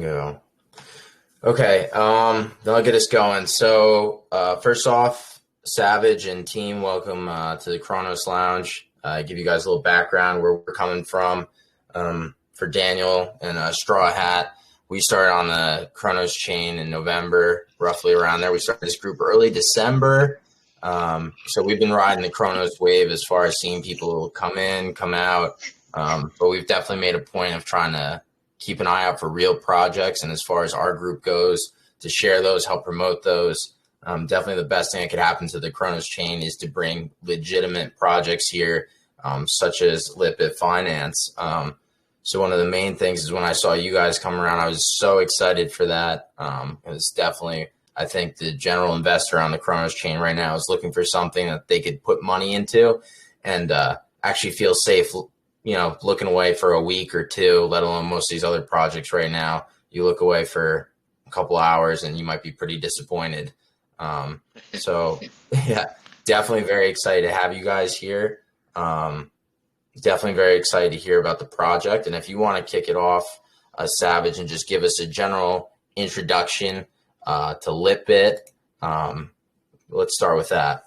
Bingo. Okay, then I'll get us going. So, first off, Savage and team, welcome to the Cronos Lounge. Give you guys a little background where we're coming from. For Daniel and Straw Hat, we started on the Cronos chain in November, roughly around there. We started this group early December. So we've been riding the Cronos wave as far as seeing people come in, come out. But we've definitely made a point of trying to keep an eye out for real projects. And as far as our group goes, to share those, help promote those. Definitely the best thing that could happen to the Cronos chain is to bring legitimate projects here, such as LitBit Finance. So one of the main things is when I saw you guys come around, I was so excited for that. It's definitely, I think the general investor on the Cronos chain right now is looking for something that they could put money into and actually feel safe, looking away for a week or two, let alone most of these other projects right now. You look away for a couple hours and you might be pretty disappointed. So yeah, definitely very excited to have you guys here. Definitely very excited to hear about the project. And if you want to kick it off, Savage, and just give us a general introduction to LitBit, let's start with that.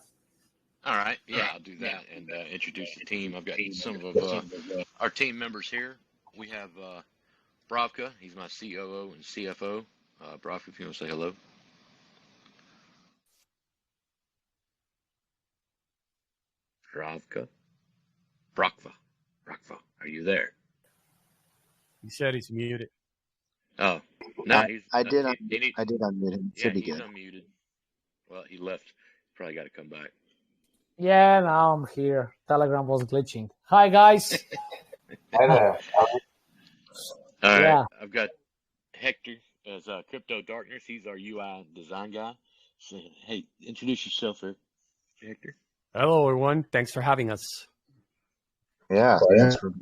All right. Yeah, I'll do that and introduce the team. I've got some of our team members here. We have Bravka. He's my COO and CFO. Bravka, if you want to say hello. Bravka, are you there? He said he's muted. Oh, no. I did unmute him. Should be he's good. Unmuted. Well, he left. Probably got to come back. Yeah, now I'm here. Telegram was glitching. Hi, guys. Hi there. All right. Yeah. I've got Hector as Crypto Darkness. He's our UI design guy. So, hey, introduce yourself, Hector. Hello, everyone. Thanks for having us. Yeah. Thanks for...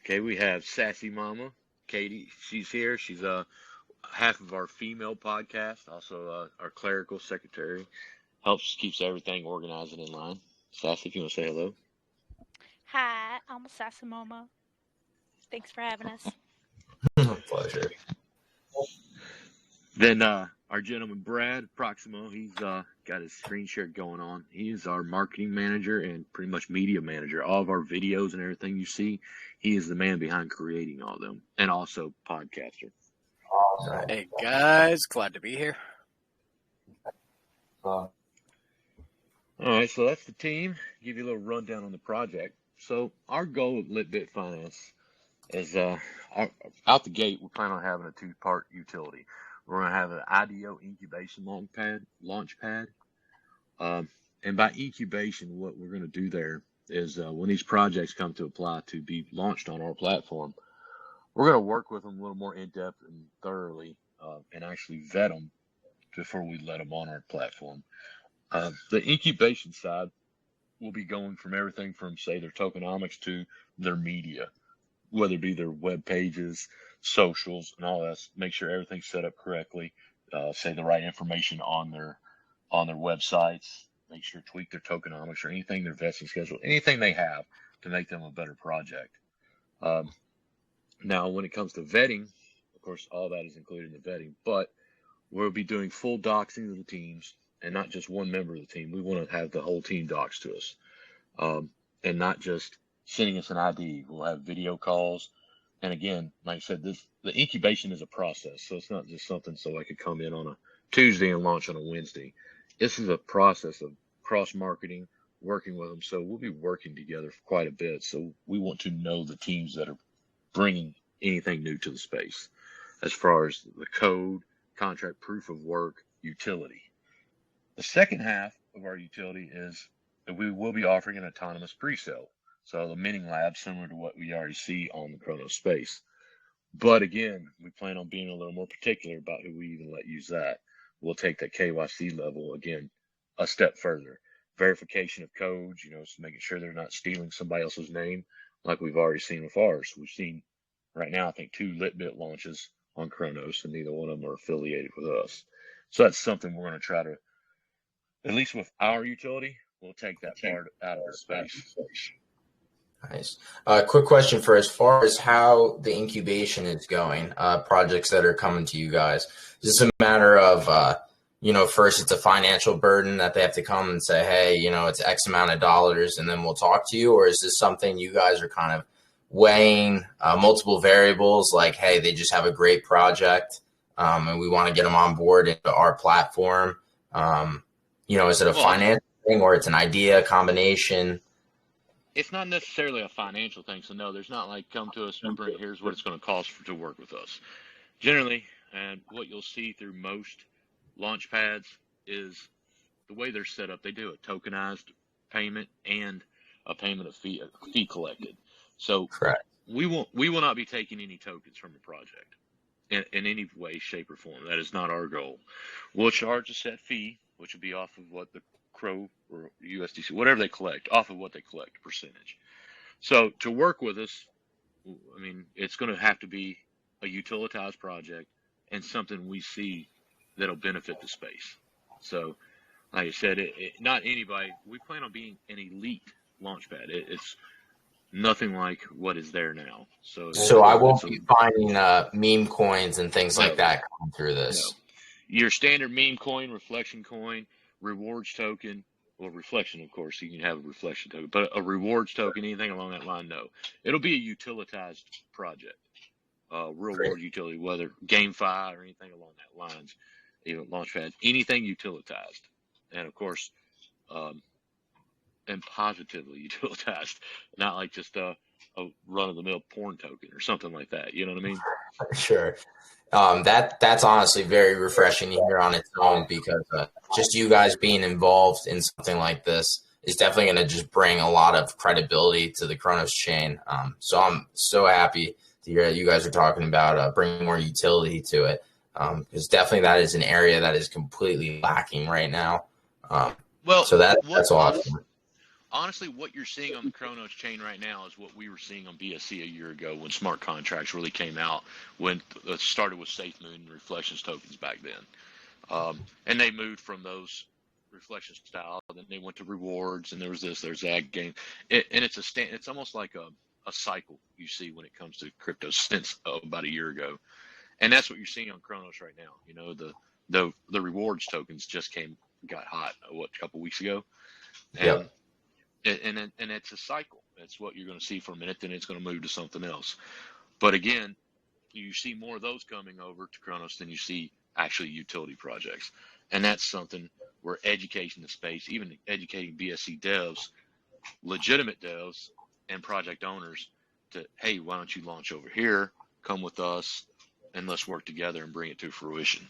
Okay, we have Sassy Mama, Katie. She's here. She's half of our female podcast, also our clerical secretary. Keeps everything organized and in line. Sassy, if you want to say hello. Hi, I'm Sassy Mama. Thanks for having us. Pleasure. Then our gentleman, Brad Proximo, he's got his screen share going on. He is our marketing manager and pretty much media manager. All of our videos and everything you see, he is the man behind creating all of them, and also podcaster. Awesome. Hey, guys. Glad to be here. All right, so that's the team. Give you a little rundown on the project. So our goal with LitBit Finance is out the gate, we plan on having a two-part utility. We're going to have an IDO incubation launch pad. And by incubation, what we're going to do there is when these projects come to apply to be launched on our platform, we're going to work with them a little more in-depth and thoroughly and actually vet them before we let them on our platform. The incubation side will be going from everything from, say, their tokenomics to their media, whether it be their web pages, socials, and all that. Make sure everything's set up correctly. Say the right information on their websites. Make sure tweak their tokenomics or anything, their vesting schedule, anything they have to make them a better project. Now, when it comes to vetting, of course, all that is included in the vetting, but we'll be doing full doxing of the teams. And not just one member of the team. We want to have the whole team docs to us. And not just sending us an ID. We'll have video calls. And again, like I said, the incubation is a process. So it's not just something so I could come in on a Tuesday and launch on a Wednesday. This is a process of cross-marketing, working with them. So we'll be working together for quite a bit. So we want to know the teams that are bringing anything new to the space as far as the code, contract, proof of work, utility. The second half of our utility is that we will be offering an autonomous pre-sale. So the minting lab, similar to what we already see on the Cronos space. But again, we plan on being a little more particular about who we even let use that. We'll take that KYC level, again, a step further. Verification of codes, so making sure they're not stealing somebody else's name like we've already seen with ours. We've seen right now, I think, 2 LitBit launches on Cronos, and neither one of them are affiliated with us. So that's something we're going to try to, at least with our utility, we'll take that part out of the space. Nice. Quick question for as far as how the incubation is going, projects that are coming to you guys. Is this a matter of, first it's a financial burden that they have to come and say, hey, it's X amount of dollars and then we'll talk to you? Or is this something you guys are kind of weighing multiple variables like, hey, they just have a great project and we want to get them on board into our platform? Is it a financial thing or it's an idea combination? It's not necessarily a financial thing. So no, there's not like come to us and bring, here's what it's going to cost to work with us. Generally, and what you'll see through most launch pads is the way they're set up. They do a tokenized payment and a payment of fee collected. So Correct. we will not be taking any tokens from the project in any way, shape, or form. That is not our goal. We'll charge a set fee, which will be off of what the Crow or USDC, whatever they collect, off of what they collect, percentage. So to work with us, I mean, it's going to have to be a utilitized project and something we see that'll benefit the space. So, like I said, not anybody. We plan on being an elite launchpad. It's nothing like what is there now. So I won't be finding meme coins and things like that coming through this. No. Your standard meme coin, reflection coin, rewards token, well, reflection, of course, you can have a reflection token, but a rewards token, anything along that line, no. It'll be a utilitized project, real world utility, whether GameFi or anything along that lines, even Launchpad, anything utilitized, and of course, and positively utilitized, not like just a run-of-the-mill porn token or something like that. You know what I mean? Sure. That's honestly very refreshing to hear on its own, because just you guys being involved in something like this is definitely going to just bring a lot of credibility to the Cronos chain. So I'm so happy to hear that you guys are talking about bringing more utility to it, because definitely that is an area that is completely lacking right now. So that's awesome. Honestly, what you're seeing on the Cronos chain right now is what we were seeing on BSC a year ago when smart contracts really came out, when it started with SafeMoon and Reflections tokens back then. And they moved from those reflection style, and then they went to rewards, and there's that game. And it's almost like a cycle you see when it comes to crypto since about a year ago. And that's what you're seeing on Cronos right now. You know, the rewards tokens just got hot, a couple weeks ago. And And it's a cycle. That's what you're going to see for a minute, then it's going to move to something else. But again, you see more of those coming over to Cronos than you see actually utility projects. And that's something we're educating the space, even educating BSC devs, legitimate devs, and project owners to, hey, why don't you launch over here, come with us, and let's work together and bring it to fruition.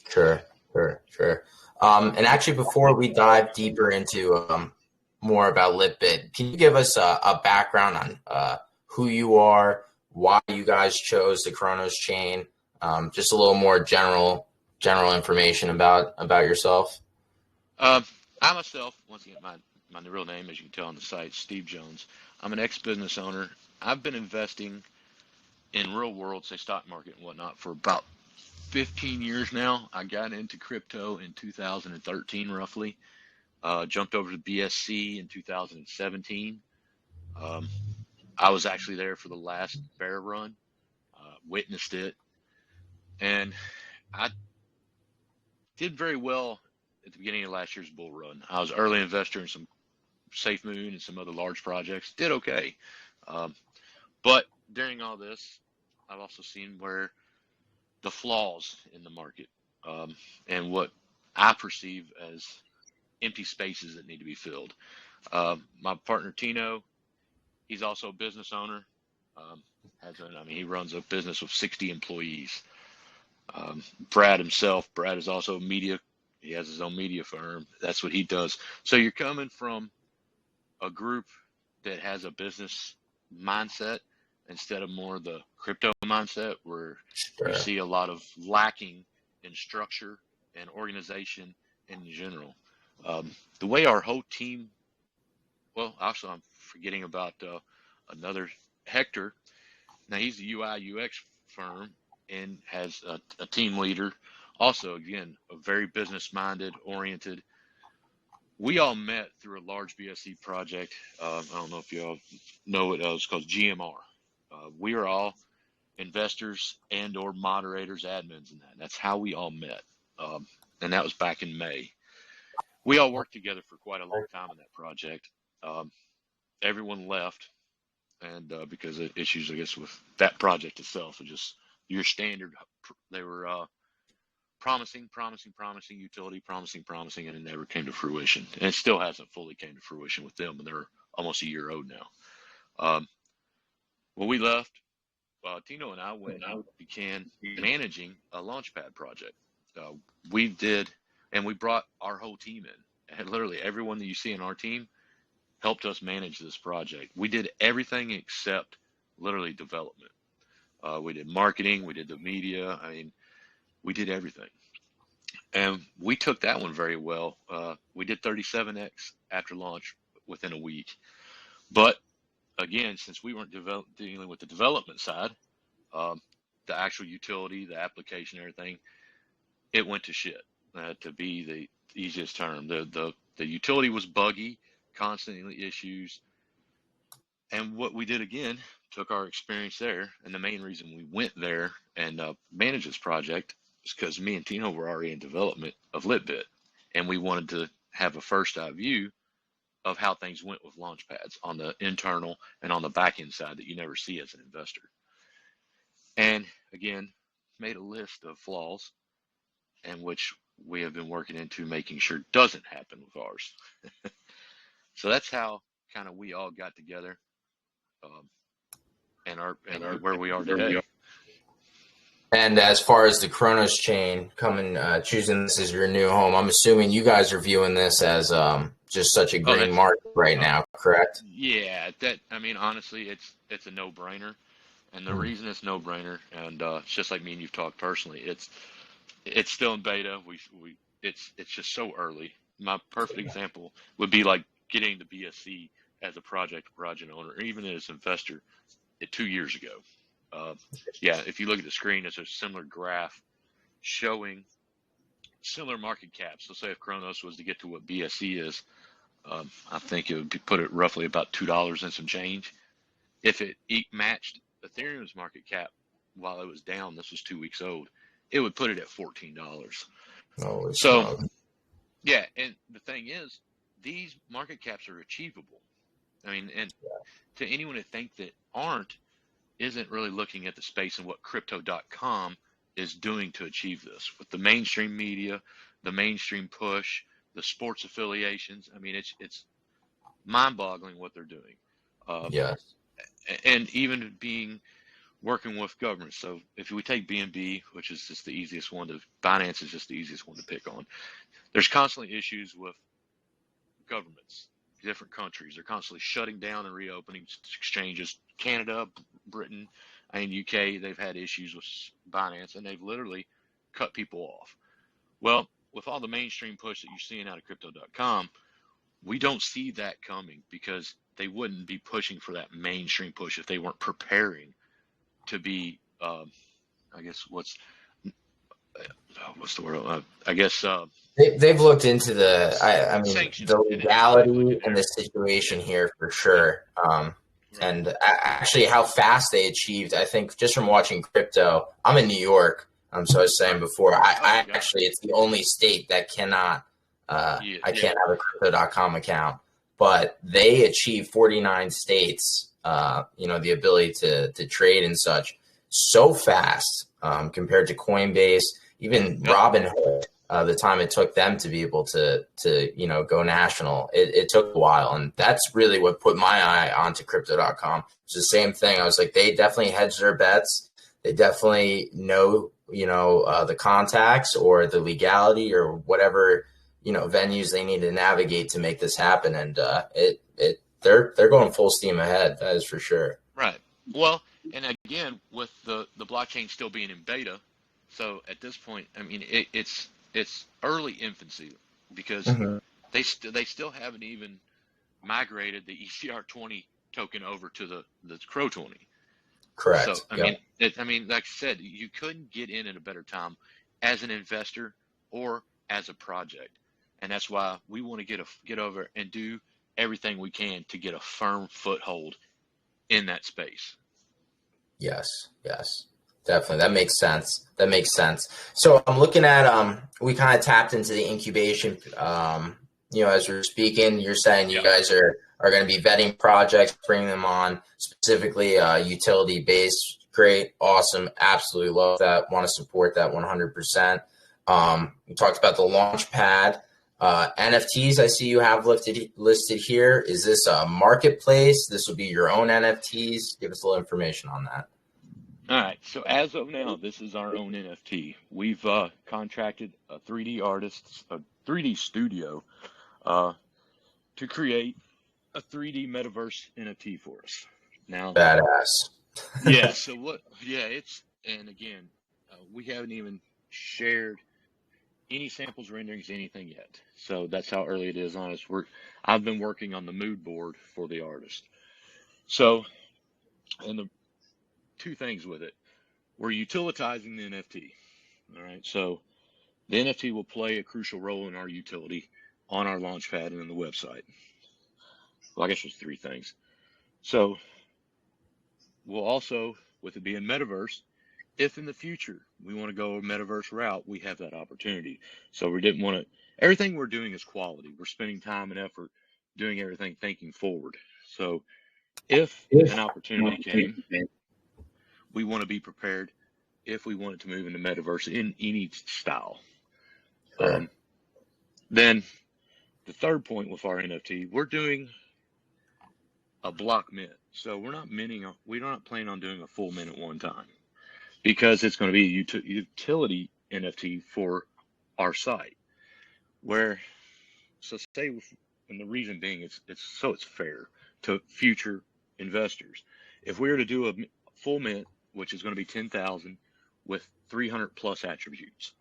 Sure. And actually, before we dive deeper into more about LitBit, can you give us a background on who you are, why you guys chose the Cronos chain, just a little more general information about yourself? I myself, once again, my real name, as you can tell on the site, Steve Jones. I'm an ex-business owner. I've been investing in real world, say stock market and whatnot, for about 15 years now. I got into crypto in 2013, roughly. Jumped over to BSC in 2017. I was actually there for the last bear run, witnessed it, and I did very well at the beginning of last year's bull run. I was early investor in some SafeMoon and some other large projects. Did okay, but during all this, I've also seen where the flaws in the market and what I perceive as empty spaces that need to be filled. My partner Tino, he's also a business owner. He runs a business with 60 employees. Brad is also media. He has his own media firm. That's what he does. So you're coming from a group that has a business mindset instead of more the crypto mindset, where you see a lot of lacking in structure and organization in general. The way our whole team, well, also I'm forgetting about another Hector. Now he's a UI UX firm and has a team leader. Also, again, a very business minded, oriented. we all met through a large BSC project. I don't know if you all know it. It's called GMR. We are all investors and or moderators, admins in that. That's how we all met. And that was back in May. We all worked together for quite a long time in that project. Everyone left, and because of issues, I guess, with that project itself, just your standard. They were promising utility, promising, and it never came to fruition. And it still hasn't fully came to fruition with them, and they're almost a year old now. When we left, Tino and I went and began managing a launchpad project. We did, and we brought our whole team in. And literally everyone that you see in our team helped us manage this project. We did everything except literally development. We did marketing, we did the media. I mean, we did everything. And we took that one very well. We did 37x after launch within a week. But again, since we weren't dealing with the development side, the actual utility, the application, everything, it went to shit, to be the easiest term. The utility was buggy, constantly issues. And what we did again, took our experience there. And the main reason we went there and managed this project is because me and Tino were already in development of LitBit. And we wanted to have a first eye view of how things went with launch pads on the internal and on the back end side that you never see as an investor. And again, made a list of flaws, and which we have been working into making sure doesn't happen with ours. So that's how kind of we all got together, and where we are today. And as far as the Cronos chain coming, choosing this as your new home, I'm assuming you guys are viewing this as just such a green market right now, correct? Yeah, honestly, it's a no-brainer, and the reason it's no-brainer, and it's just like me and you've talked personally. It's still in beta. It's just so early. My perfect example would be like getting the BSC as a project owner, or even as an investor 2 years ago. If you look at the screen, it's a similar graph showing similar market caps. So say if Cronos was to get to what BSC is, I think it would put it roughly about $2 and some change. If it matched Ethereum's market cap while it was down, this was 2 weeks old, it would put it at $14. Oh, so, yeah, and the thing is, these market caps are achievable. I mean, and to anyone who think that aren't, isn't really looking at the space and what crypto.com is doing to achieve this with the mainstream media, the mainstream push, the sports affiliations. I mean, it's mind-boggling what they're doing. And even working with governments. So if we take BNB, which is just the easiest one Binance is just the easiest one to pick on. There's constantly issues with governments, different countries. They're constantly shutting down and reopening exchanges. Canada, Britain, and UK, they've had issues with Binance, and they've literally cut people off. Well, with all the mainstream push that you're seeing out of crypto.com, we don't see that coming, because they wouldn't be pushing for that mainstream push if they weren't preparing to be, I guess, what's the word? They've looked into the legality and the situation here for sure. And actually how fast they achieved, I think just from watching crypto, I'm in New York. So I was saying before, I actually, it's the only state that cannot, I can't have a crypto.com account, but they achieved 49 states, the ability to trade and such so fast, compared to Coinbase, even Robinhood. The time it took them to be able to go national, it took a while. And that's really what put my eye onto crypto.com. It's the same thing. I was like, they definitely hedge their bets. They definitely know, the contacts or the legality or whatever, venues they need to navigate to make this happen. And they're going full steam ahead. That is for sure. Right. Well, and again, with the blockchain still being in beta. So at this point, I mean, it's early infancy, because they still haven't even migrated the ECR20 token over to the Crow 20. Correct. So I mean, like I said, you couldn't get in at a better time as an investor or as a project. and that's why we want to get over and do everything we can to get a firm foothold in that space. Yes, yes, definitely. That makes sense. That makes sense. So I'm looking at we kind of tapped into the incubation. As we were speaking, you're saying you guys are going to be vetting projects, bringing them on, specifically utility based. Great, awesome, absolutely love that. Want to support that 100%. We talked about the launch pad. NFTs, I see you have listed here. Is this a marketplace? This will be your own NFTs. Give us a little information on that. All right. So as of now, this is our own NFT. We've contracted a 3D artist, a 3D studio, to create a 3D metaverse NFT for us. Now, badass. Yeah. So what? Yeah. And again, we haven't even shared any samples, renderings, anything yet. So that's how early it is on us. I've been working on the mood board for the artist. So, and the two things with it, we're utilitizing the NFT. All right. So the NFT will play a crucial role in our utility on our launchpad and on the website. Well, I guess there's three things. So we'll also, with it being metaverse, if in the future we want to go a metaverse route, we have that opportunity. So we didn't want to, everything we're doing is quality. We're spending time and effort doing everything thinking forward. So if an opportunity came, we want to be prepared if we wanted to move into metaverse in any style. Sure. Then the third point with our NFT, we're doing a block mint. So we're not planning on doing a full mint at one time, because it's going to be a utility NFT for our site. And the reason being, it's fair to future investors. If we were to do a full mint, which is going to be 10,000 with 300 plus attributes,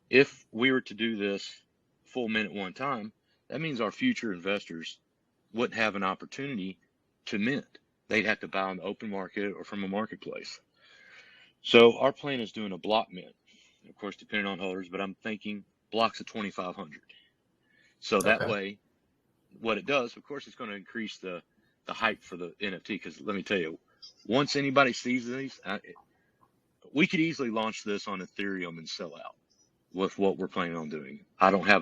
if we were to do this full mint at one time, that means our future investors wouldn't have an opportunity to mint. They'd have to buy on the open market or from a marketplace. So our plan is doing a block mint, of course, depending on holders, but I'm thinking blocks of 2,500. So that way, what it does, of course, it's going to increase the hype for the NFT. Because let me tell you, once anybody sees these, we could easily launch this on Ethereum and sell out with what we're planning on doing. I don't have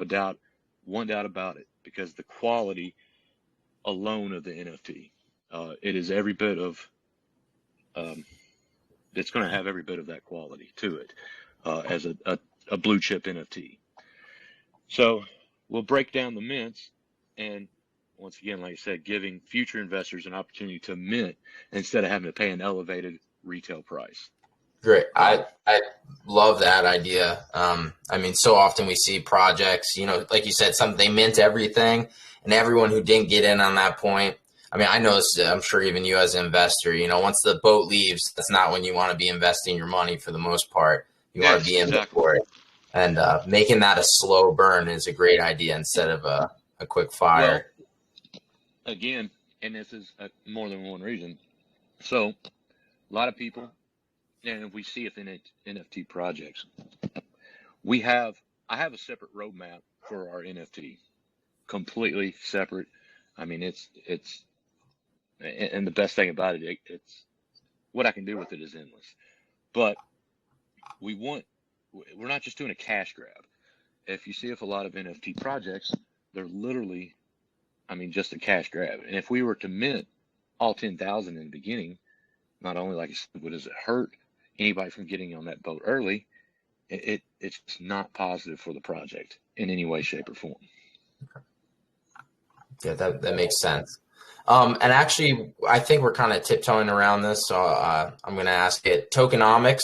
one doubt about it, because the quality alone of the NFT, it is every bit of, it's going to have every bit of that quality to it as a blue chip NFT. So we'll break down the mints, and once again, like I said, giving future investors an opportunity to mint instead of having to pay an elevated retail price. Great. I love that idea. So often we see projects, like you said, they mint everything, and everyone who didn't get in on that point. I know this, I'm sure even you as an investor, once the boat leaves, that's not when you want to be investing your money for the most part. You want to be in before it. And making that a slow burn is a great idea instead of a quick fire. Well, again, and this is more than one reason. So a lot of people, and we see it in NFT projects, I have a separate roadmap for our NFT, completely separate. It's and the best thing about it, it's what I can do with it is endless. But we're not just doing a cash grab. If you see a lot of NFT projects, they're literally, just a cash grab. And if we were to mint all 10,000 in the beginning, not only, like I said, does it hurt anybody from getting on that boat early, it's not positive for the project in any way, shape, or form. Yeah, that makes sense. And actually, I think we're kind of tiptoeing around this, so I'm going to ask it. Tokenomics.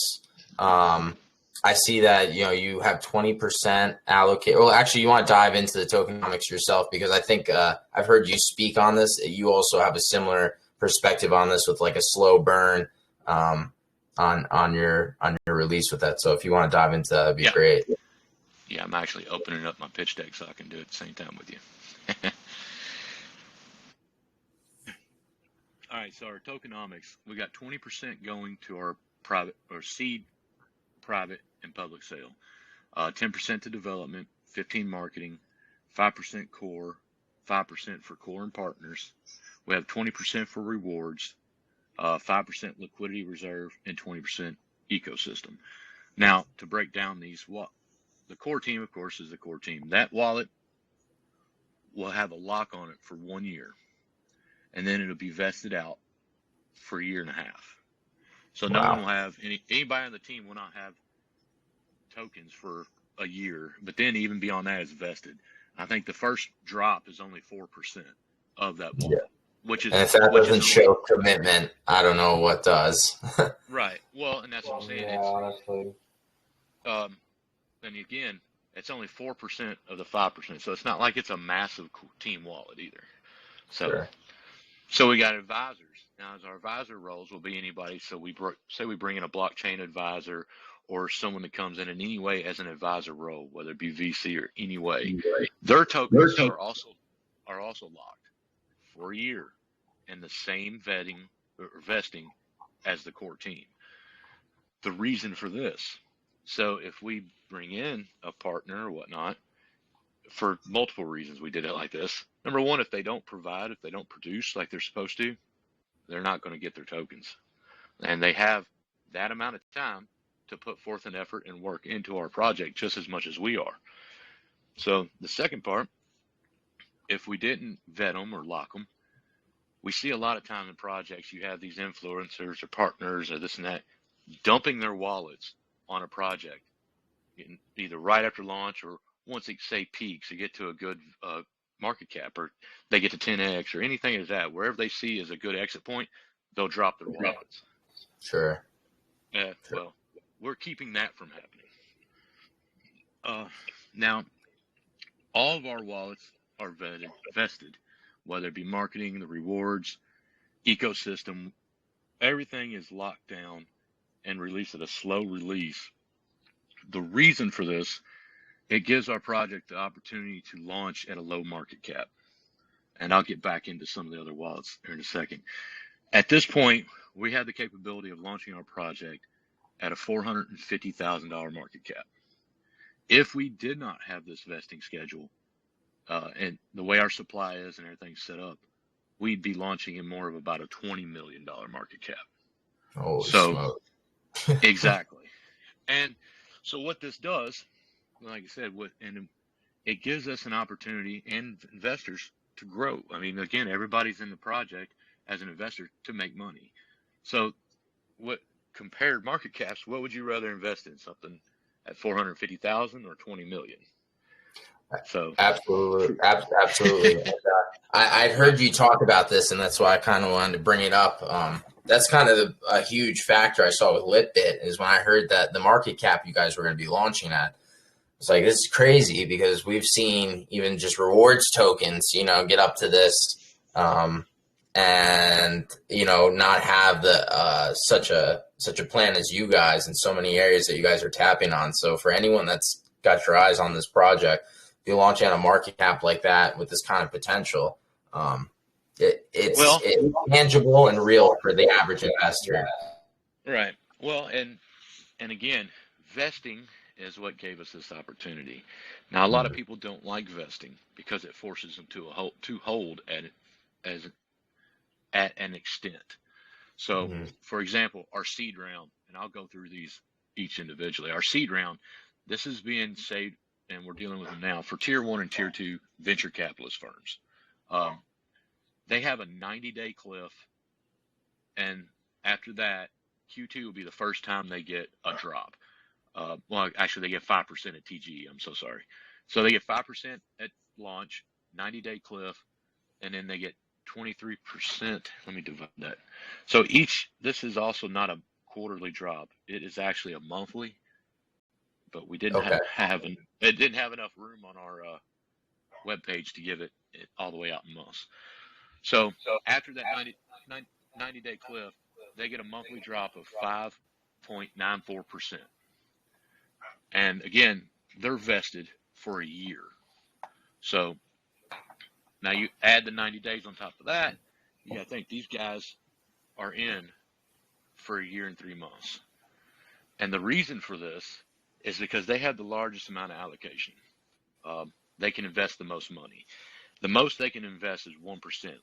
I see that you have 20% allocated. Well, actually, you want to dive into the tokenomics yourself, because I think I've heard you speak on this. You also have a similar perspective on this with like a slow burn on your release with that. So if you want to dive into that, that'd be great. Yeah, I'm actually opening up my pitch deck so I can do it at the same time with you. All right, so our tokenomics, we got 20% going to our private or seed, private, and public sale, 10% to development, 15 marketing, 5% core, 5% for core and partners. We have 20% for rewards, 5% liquidity reserve, and 20% ecosystem. Now, to break down these, the core team, of course, is the core team. That wallet will have a lock on it for 1 year, and then it'll be vested out for a year and a half. So no one will have anybody on the team will not have tokens for a year, but then even beyond that is vested. I think the first drop is only 4% of that wallet, which is, and if that doesn't show commitment, I don't know what does. Right. Well, and that's what I'm saying. Honestly. And again, it's only 4% of the 5%, so it's not like it's a massive team wallet either. So, Sure. So we got advisors. Now, as our advisor roles will be anybody. So say we bring in a blockchain advisor or someone that comes in any way as an advisor role, whether it be VC or any way. Their tokens are also locked for a year in the same vesting as the core team. The reason for this, so if we bring in a partner or whatnot, for multiple reasons we did it like this. Number one, if they don't provide, if they don't produce like they're supposed to, they're not going to get their tokens. And they have that amount of time to put forth an effort and work into our project just as much as we are. So the second part, if we didn't vet them or lock them, we see a lot of time in projects, you have these influencers or partners or this and that, dumping their wallets on a project, either right after launch or once it, say, peaks, you get to a good market cap, or they get to 10x or anything as that, wherever they see is a good exit point, they'll drop their wallets. Sure. Well, we're keeping that from happening. Now, all of our wallets are vested, whether it be marketing, the rewards, ecosystem, everything is locked down and released at a slow release. The reason for this, it gives our project the opportunity to launch at a low market cap. And I'll get back into some of the other wallets here in a second. At this point, we have the capability of launching our project at a $450,000 market cap. If we did not have this vesting schedule, and the way our supply is and everything's set up, we'd be launching in more of about a $20 million market cap. Holy smoke. Exactly. And so what this does, like I said, it gives us an opportunity and investors to grow. I mean, again, everybody's in the project as an investor to make money. So what compared market caps, what would you rather invest in, something at 450,000 or 20 million? So absolutely. I'd heard you talk about this, and that's why I kind of wanted to bring it up. That's kind of a huge factor I saw with LitBit is when I heard that the market cap you guys were going to be launching at. It's like, this is crazy because we've seen even just rewards tokens, get up to this, and not have the such a plan as you guys in so many areas that you guys are tapping on. So for anyone that's got your eyes on this project, if you launch at a market cap like that with this kind of potential, it's tangible and real for the average investor. Right. Well, and again, vesting is what gave us this opportunity. Now, a lot of people don't like vesting because it forces them to hold at an extent. So, for example, our seed round, and I'll go through these each individually. Our seed round, this is being saved, and we're dealing with them now for tier 1 and tier 2 venture capitalist firms. They have a 90-day cliff, and after that, Q2 will be the first time they get a drop. Well, actually, they get 5% at TGE. I'm so sorry. So they get 5% at launch, 90-day cliff, and then they get 23%. Let me divide that. So this is also not a quarterly drop. It is actually a monthly, but we didn't it didn't have enough room on our webpage to give it all the way out in months. So after that 90-day cliff, they get a monthly drop of 5.94%. And again, they're vested for a year. So now you add the 90 days on top of that, you got to think these guys are in for a year and 3 months. And the reason for this is because they have the largest amount of allocation. they can invest the most money. The most they can invest is 1%.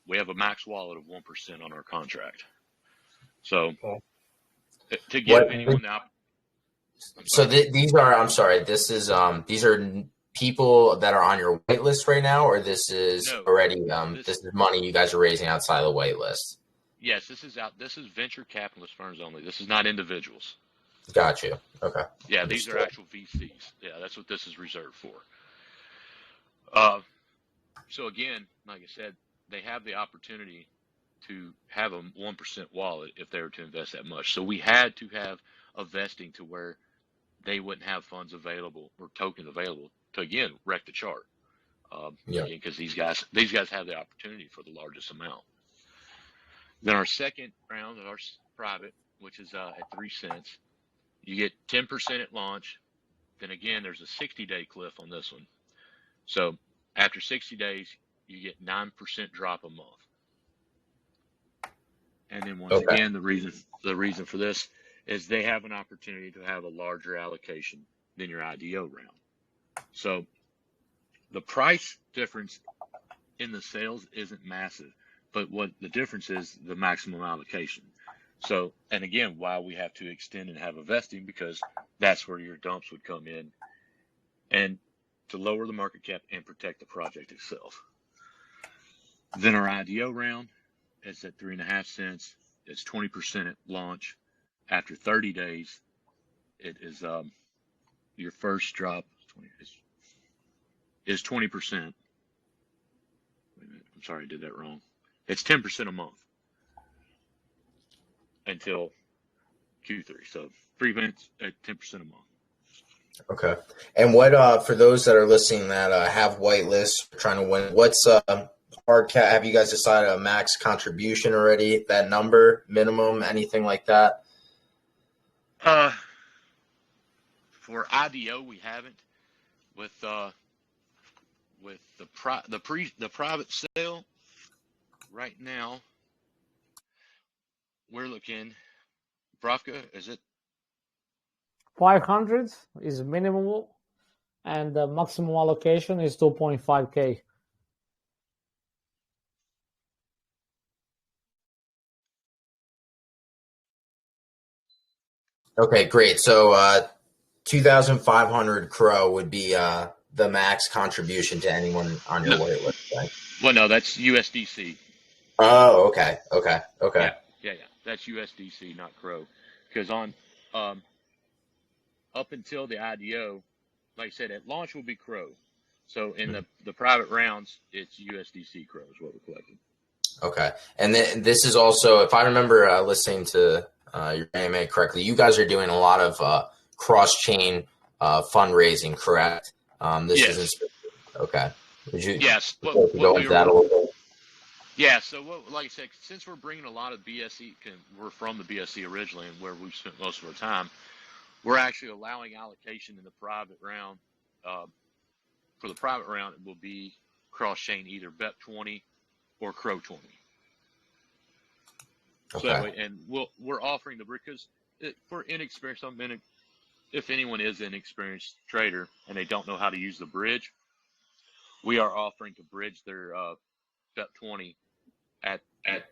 We have a max wallet of 1% on our contract. So to give anyone the these are, I'm sorry, this is these are people that are on your wait list right now, or this is already this is money you guys are raising outside of the wait list? Yes, this is venture capitalist firms only. This is not individuals. Got you. Okay. Yeah, these are actual VCs. Yeah, that's what this is reserved for. So again, like I said, they have the opportunity to have a 1% wallet if they were to invest that much. So we had to have a vesting to where they wouldn't have funds available or tokens available to, again, wreck the chart. Because these guys have the opportunity for the largest amount. Then our second round of our private, which is at 3 cents, you get 10% at launch. Then again, there's a 60-day cliff on this one. So after 60 days, you get 9% drop a month. And then once again, the reason for this is they have an opportunity to have a larger allocation than your IDO round. So the price difference in the sales isn't massive, but what the difference is the maximum allocation. So, and again, why we have to extend and have a vesting, because that's where your dumps would come in, and to lower the market cap and protect the project itself. Then our IDO round is at 3.5 cents. It's 20% at launch. After 30 days, it is your first drop is 20%. Wait a minute, I'm sorry, I did that wrong. It's 10% a month until Q3. So 3 events at 10% a month. Okay. And what for those that are listening that have whitelists trying to win, what's hard cap? Have you guys decided a max contribution already? That number, minimum, anything like that? For IDO, we haven't. With the private sale right now, we're looking. Bravka, is it 500 is minimum, and the maximum allocation is 2.5K. Okay, great. So 2,500 Crow would be the max contribution to anyone on your waitlist, right? Well, no, that's USDC. Oh, okay. Yeah. That's USDC, not Crow. Because on up until the IDO, like I said, at launch will be Crow. So in the private rounds, it's USDC Crow is what we're collecting. Okay. And then this is also, if I remember listening to your AMA correctly, you guys are doing a lot of cross-chain fundraising, correct? This isn't okay. Would you go into that a little bit? Yeah, so like I said, since we're bringing a lot of BSE, we're from the BSE originally and where we've spent most of our time, we're actually allowing allocation in the private round. For the private round, it will be cross-chain, either BEP20 or Crow 20. Okay. So that way, and we're offering because for inexperienced, if anyone is an inexperienced trader and they don't know how to use the bridge, we are offering to bridge their BEP20 at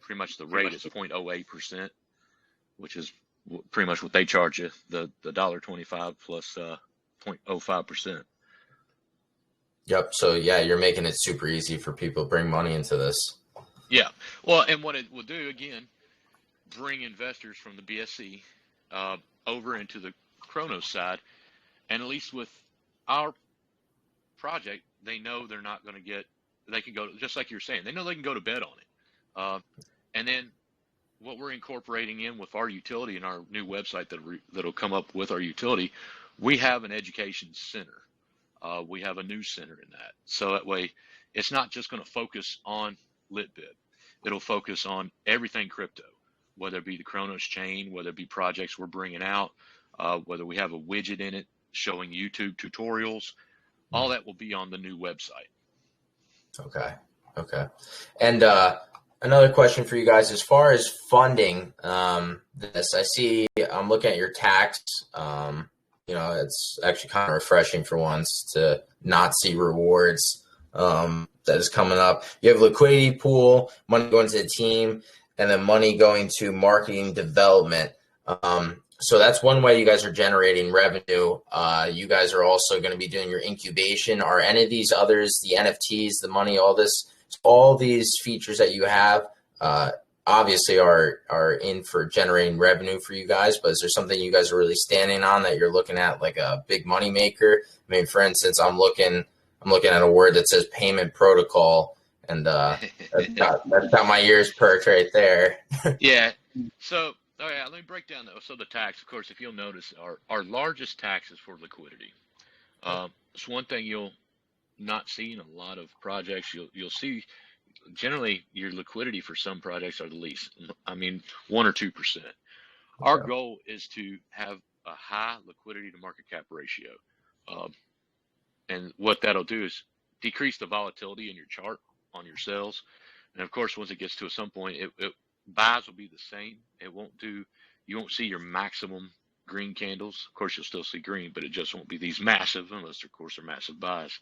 pretty much the rate is 0.08%, which is pretty much what they charge you, the $1.25 plus 0.05%. Yep. So yeah, you're making it super easy for people to bring money into this. Yeah. Well, and what it will do again, bring investors from the BSC over into the Cronos side, and at least with our project, they know they're not going to get. They can go just like you're saying. They know they can go to bed on it. And then what we're incorporating in with our utility and our new website that'll come up with our utility, we have an education center. We have a news center in that. So that way, it's not just going to focus on LitBit. It'll focus on everything crypto, whether it be the Cronos chain, whether it be projects we're bringing out, whether we have a widget in it showing YouTube tutorials. All that will be on the new website. Okay. And another question for you guys, as far as funding this, I see I'm looking at your tax it's actually kind of refreshing for once to not see rewards that is coming up. You have liquidity pool, money going to the team, and then money going to marketing development. So that's one way you guys are generating revenue. You guys are also going to be doing your incubation. Are any of these others, the NFTs, the money, all these features that you have, obviously are in for generating revenue for you guys, but is there something you guys are really standing on that you're looking at like a big money maker? I mean, for instance, I'm looking at a word that says payment protocol, and that's got my ears perked right there. Yeah. So, let me break down so the tax. Of course, if you'll notice, our largest tax is for liquidity. It's one thing you'll not see in a lot of projects. You'll see generally your liquidity for some projects are the least. I mean, 1 or 2%. Our goal is to have a high liquidity to market cap ratio. And what that'll do is decrease the volatility in your chart on your sales. And of course, once it gets to some point, buys will be the same. You won't see your maximum green candles. Of course, you'll still see green, but it just won't be these massive, unless of course they're massive buys.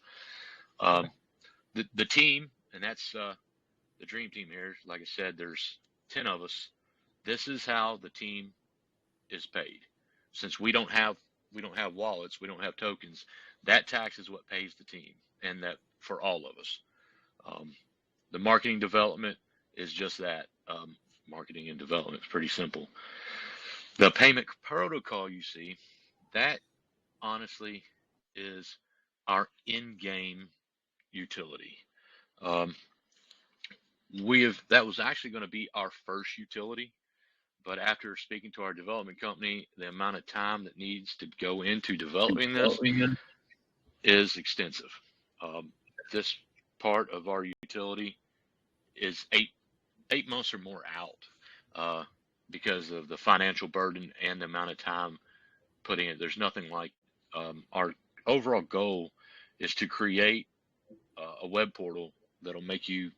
The team, and that's the dream team here. Like I said, there's 10 of us. This is how the team is paid. Since we don't have wallets, we don't have tokens. That tax is what pays the team, and that for all of us. The marketing development is just that. Marketing and development is pretty simple. The payment protocol you see, that honestly is our in-game utility. That was actually going to be our first utility, but after speaking to our development company, the amount of time that needs to go into developing this is extensive. This part of our utility is eight months or more out because of the financial burden and the amount of time put in. There's nothing like our overall goal is to create a web portal that'll make you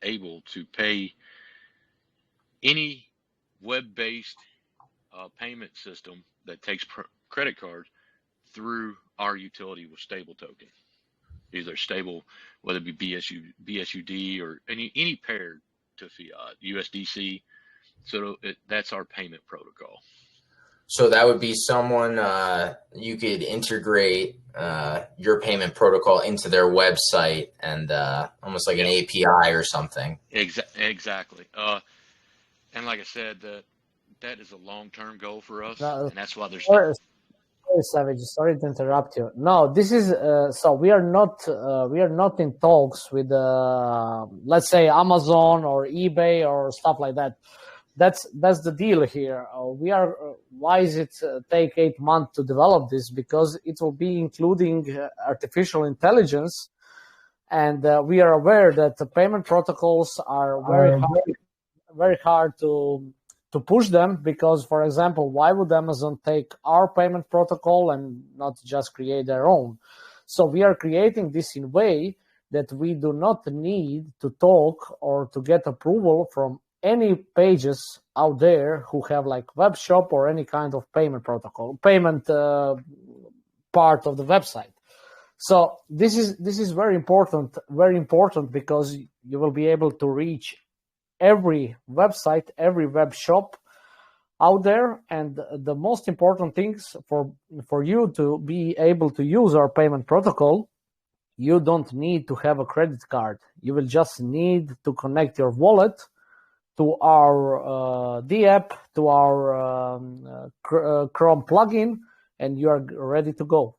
able to pay any web-based payment system that takes credit cards through our utility with stable token. Either stable, whether it be BSUD or any paired to fiat, USDC. So that's our payment protocol. So that would be someone you could integrate your payment protocol into their website and almost like an API or something. Exactly. And like I said, that is a long-term goal for us, and that's why there's. Sorry, Savage. Sorry to interrupt you. No, this is so we are not in talks with let's say Amazon or eBay or stuff like that. That's the deal here. Why is it take 8 months to develop this? Because it will be including artificial intelligence, and we are aware that the payment protocols are very hard to push them, because, for example, why would Amazon take our payment protocol and not just create their own? So we are creating this in a way that we do not need to talk or to get approval from any pages out there who have like web shop or any kind of payment protocol, payment part of the website. So this is very important because you will be able to reach every website, every web shop out there. And the most important things for you to be able to use our payment protocol, you don't need to have a credit card. You will just need to connect your wallet to our D app, to our Chrome plugin, and you are ready to go.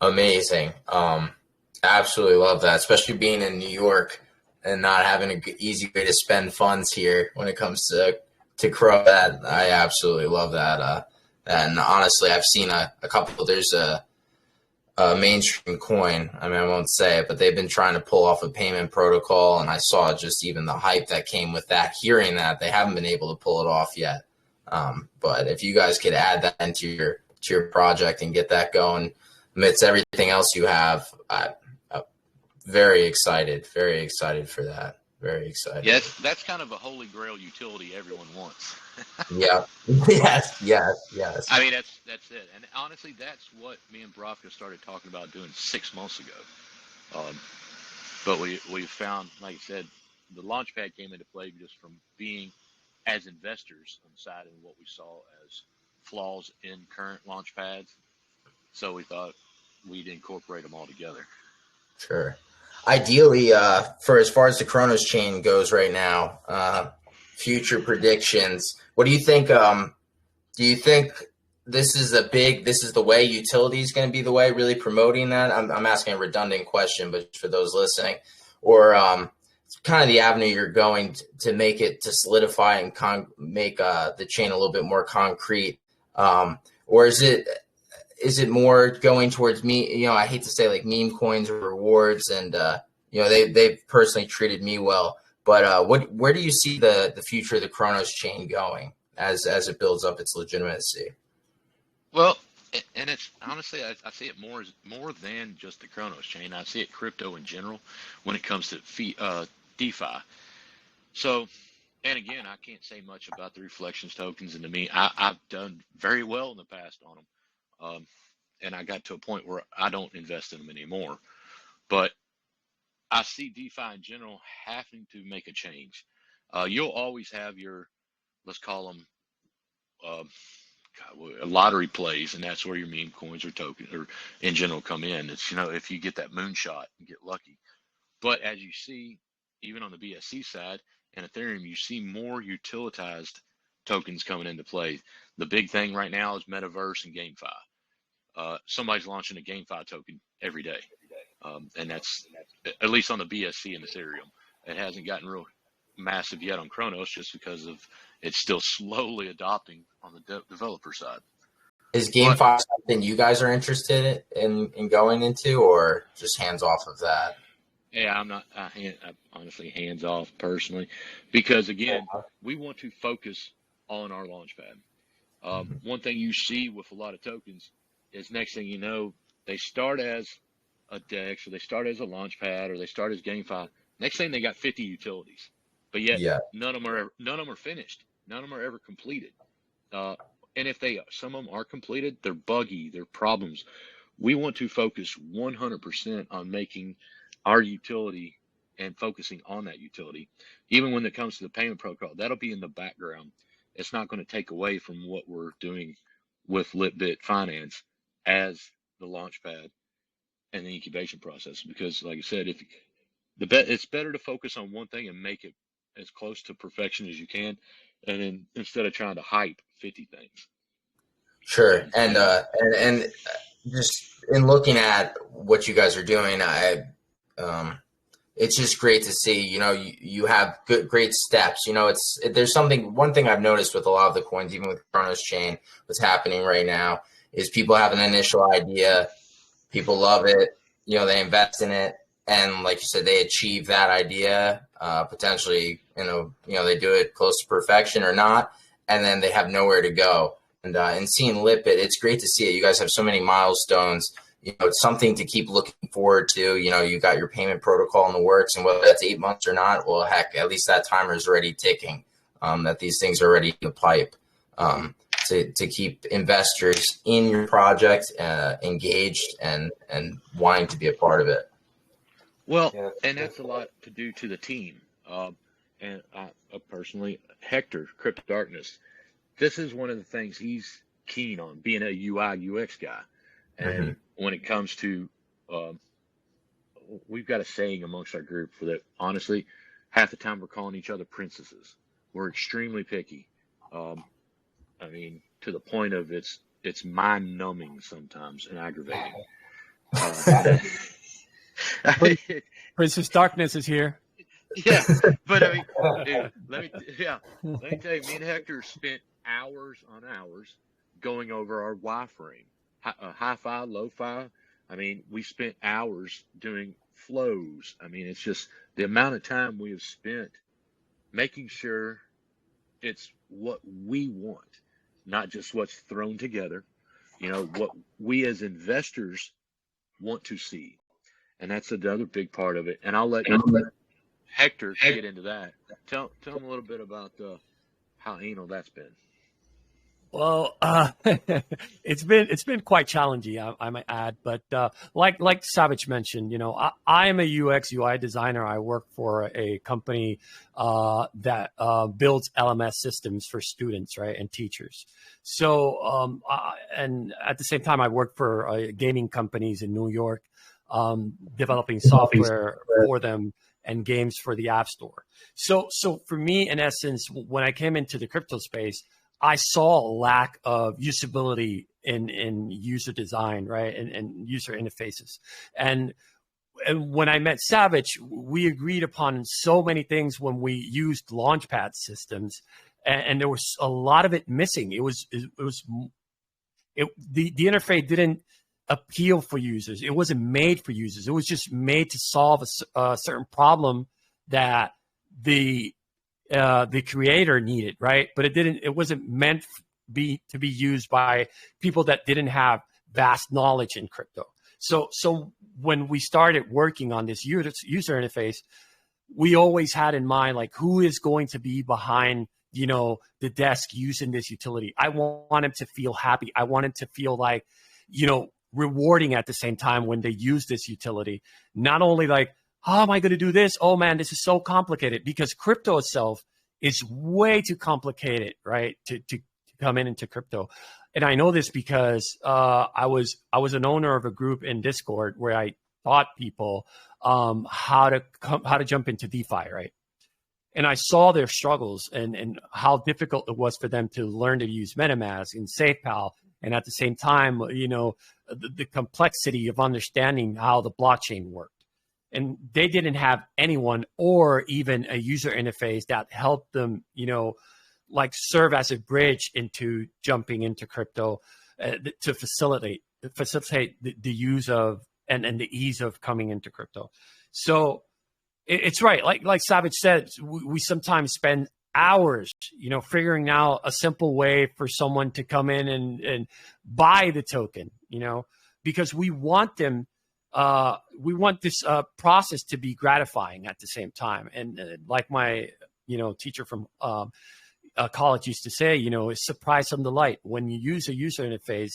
Amazing. Absolutely love that, especially being in New York and not having an easy way to spend funds here when it comes to Chrome. That I absolutely love that. And honestly, I've seen a couple. There's a mainstream coin. I mean, I won't say it, but they've been trying to pull off a payment protocol, and I saw just even the hype that came with that. Hearing that, they haven't been able to pull it off yet. But if you guys could add that into your project and get that going amidst everything else you have, very excited for that. Very exciting. Yeah, that's kind of a holy grail utility everyone wants. Yeah. Yes. I mean, that's it. And honestly, that's what me and Bravka started talking about doing 6 months ago. But we found, like I said, the Launchpad came into play just from being, as investors, on the side of what we saw as flaws in current Launchpads. So we thought we'd incorporate them all together. Sure. Ideally, for as far as the Cronos chain goes right now, future predictions. What do you think? Do you think this is the way utility is going to be the way, really promoting that? I'm asking a redundant question, but for those listening, or kind of the avenue you're going to make it to solidify and make the chain a little bit more concrete, or is it more going towards me? I hate to say like meme coins or rewards, and they've personally treated me well. But where do you see the future of the Cronos chain going as it builds up its legitimacy? Well, and it's honestly, I see it more than just the Cronos chain. I see it crypto in general when it comes to DeFi. So, and again, I can't say much about the reflections tokens, and to me, I've done very well in the past on them. And I got to a point where I don't invest in them anymore. But I see DeFi in general having to make a change. You'll always have your, let's call them, lottery plays, and that's where your meme coins or tokens or in general come in. It's, if you get that moonshot and get lucky. But as you see, even on the BSC side and Ethereum, you see more utilitized tokens coming into play. The big thing right now is Metaverse and GameFi. Somebody's launching a GameFi token every day. And that's at least on the BSC and Ethereum. It hasn't gotten real massive yet on Cronos just because of it's still slowly adopting on the developer side. Is GameFi something you guys are interested in going into, or just hands off of that? Yeah, I'm honestly hands off personally, because again, we want to focus on our Launchpad. One thing you see with a lot of tokens is next thing you know, they start as a DEX, or they start as a Launchpad, or they start as GameFi. Next thing they got 50 utilities, but yet none of them are finished. None of them are ever completed. And if some of them are completed, they're buggy, they're problems. We want to focus 100% on making our utility and focusing on that utility. Even when it comes to the payment protocol, that'll be in the background. It's not going to take away from what we're doing with LitBit Finance as the Launchpad and the incubation process. Because, like I said, it's better to focus on one thing and make it as close to perfection as you can, and then instead of trying to hype 50 things. Sure, and just in looking at what you guys are doing, it's just great to see. You have great steps. There's one thing I've noticed with a lot of the coins, even with Cronos Chain, what's happening right now is people have an initial idea, people love it, they invest in it, and like you said, they achieve that idea, potentially, they do it close to perfection or not, and then they have nowhere to go. And seeing LitBit, it's great to see it. You guys have so many milestones. It's something to keep looking forward to. You got your payment protocol in the works, and whether that's 8 months or not, well, heck, at least that timer is already ticking, that these things are already in the pipe, to keep investors in your project engaged and wanting to be a part of it. Well, and that's a lot to do to the team. And I personally, Hector, Crypto Darkness, this is one of the things he's keen on, being a UI UX guy. And when it comes to, we've got a saying amongst our group for that. Honestly, half the time we're calling each other princesses. We're extremely picky. To the point of it's mind numbing sometimes and aggravating. Princess Darkness is here. Yeah, but dude, let me tell you, me and Hector spent hours on hours going over our wireframe, hi-fi, lo-fi. We spent hours doing flows. It's just the amount of time we have spent making sure it's what we want, not just what's thrown together, what we as investors want to see. And that's another big part of it. And I'll let Hector to get into that. Tell them a little bit about how anal that's been. Well, it's been quite challenging, I might add. But like Savage mentioned, I am a UX UI designer. I work for a company that builds LMS systems for students, right, and teachers. So, and at the same time, I work for gaming companies in New York, developing software for them and games for the App Store. So for me, in essence, when I came into the crypto space, I saw a lack of usability in user design, right, and user interfaces. And when I met Savage, we agreed upon so many things when we used Launchpad systems, and there was a lot of it missing. The interface didn't appeal for users. It wasn't made for users. It was just made to solve a certain problem that the creator needed, right? But it wasn't meant to be used by people that didn't have vast knowledge in crypto. So when we started working on this user interface, we always had in mind, like, who is going to be behind, the desk using this utility. I want him to feel happy. I want him to feel like, rewarding at the same time when they use this utility. Not only like, how am I going to do this? Oh man, this is so complicated, because crypto itself is way too complicated, right? To come into crypto. And I know this because I was an owner of a group in Discord where I taught people how to jump into DeFi, right? And I saw their struggles and how difficult it was for them to learn to use MetaMask and SafePal, and at the same time, the complexity of understanding how the blockchain worked. And they didn't have anyone or even a user interface that helped them, like serve as a bridge into jumping into crypto to facilitate the use of and the ease of coming into crypto. So it's right. Like Savage said, we sometimes spend hours, figuring out a simple way for someone to come in and buy the token, because we want them. We want this process to be gratifying at the same time. And like my, teacher from college used to say, it's surprise and delight. When you use a user interface,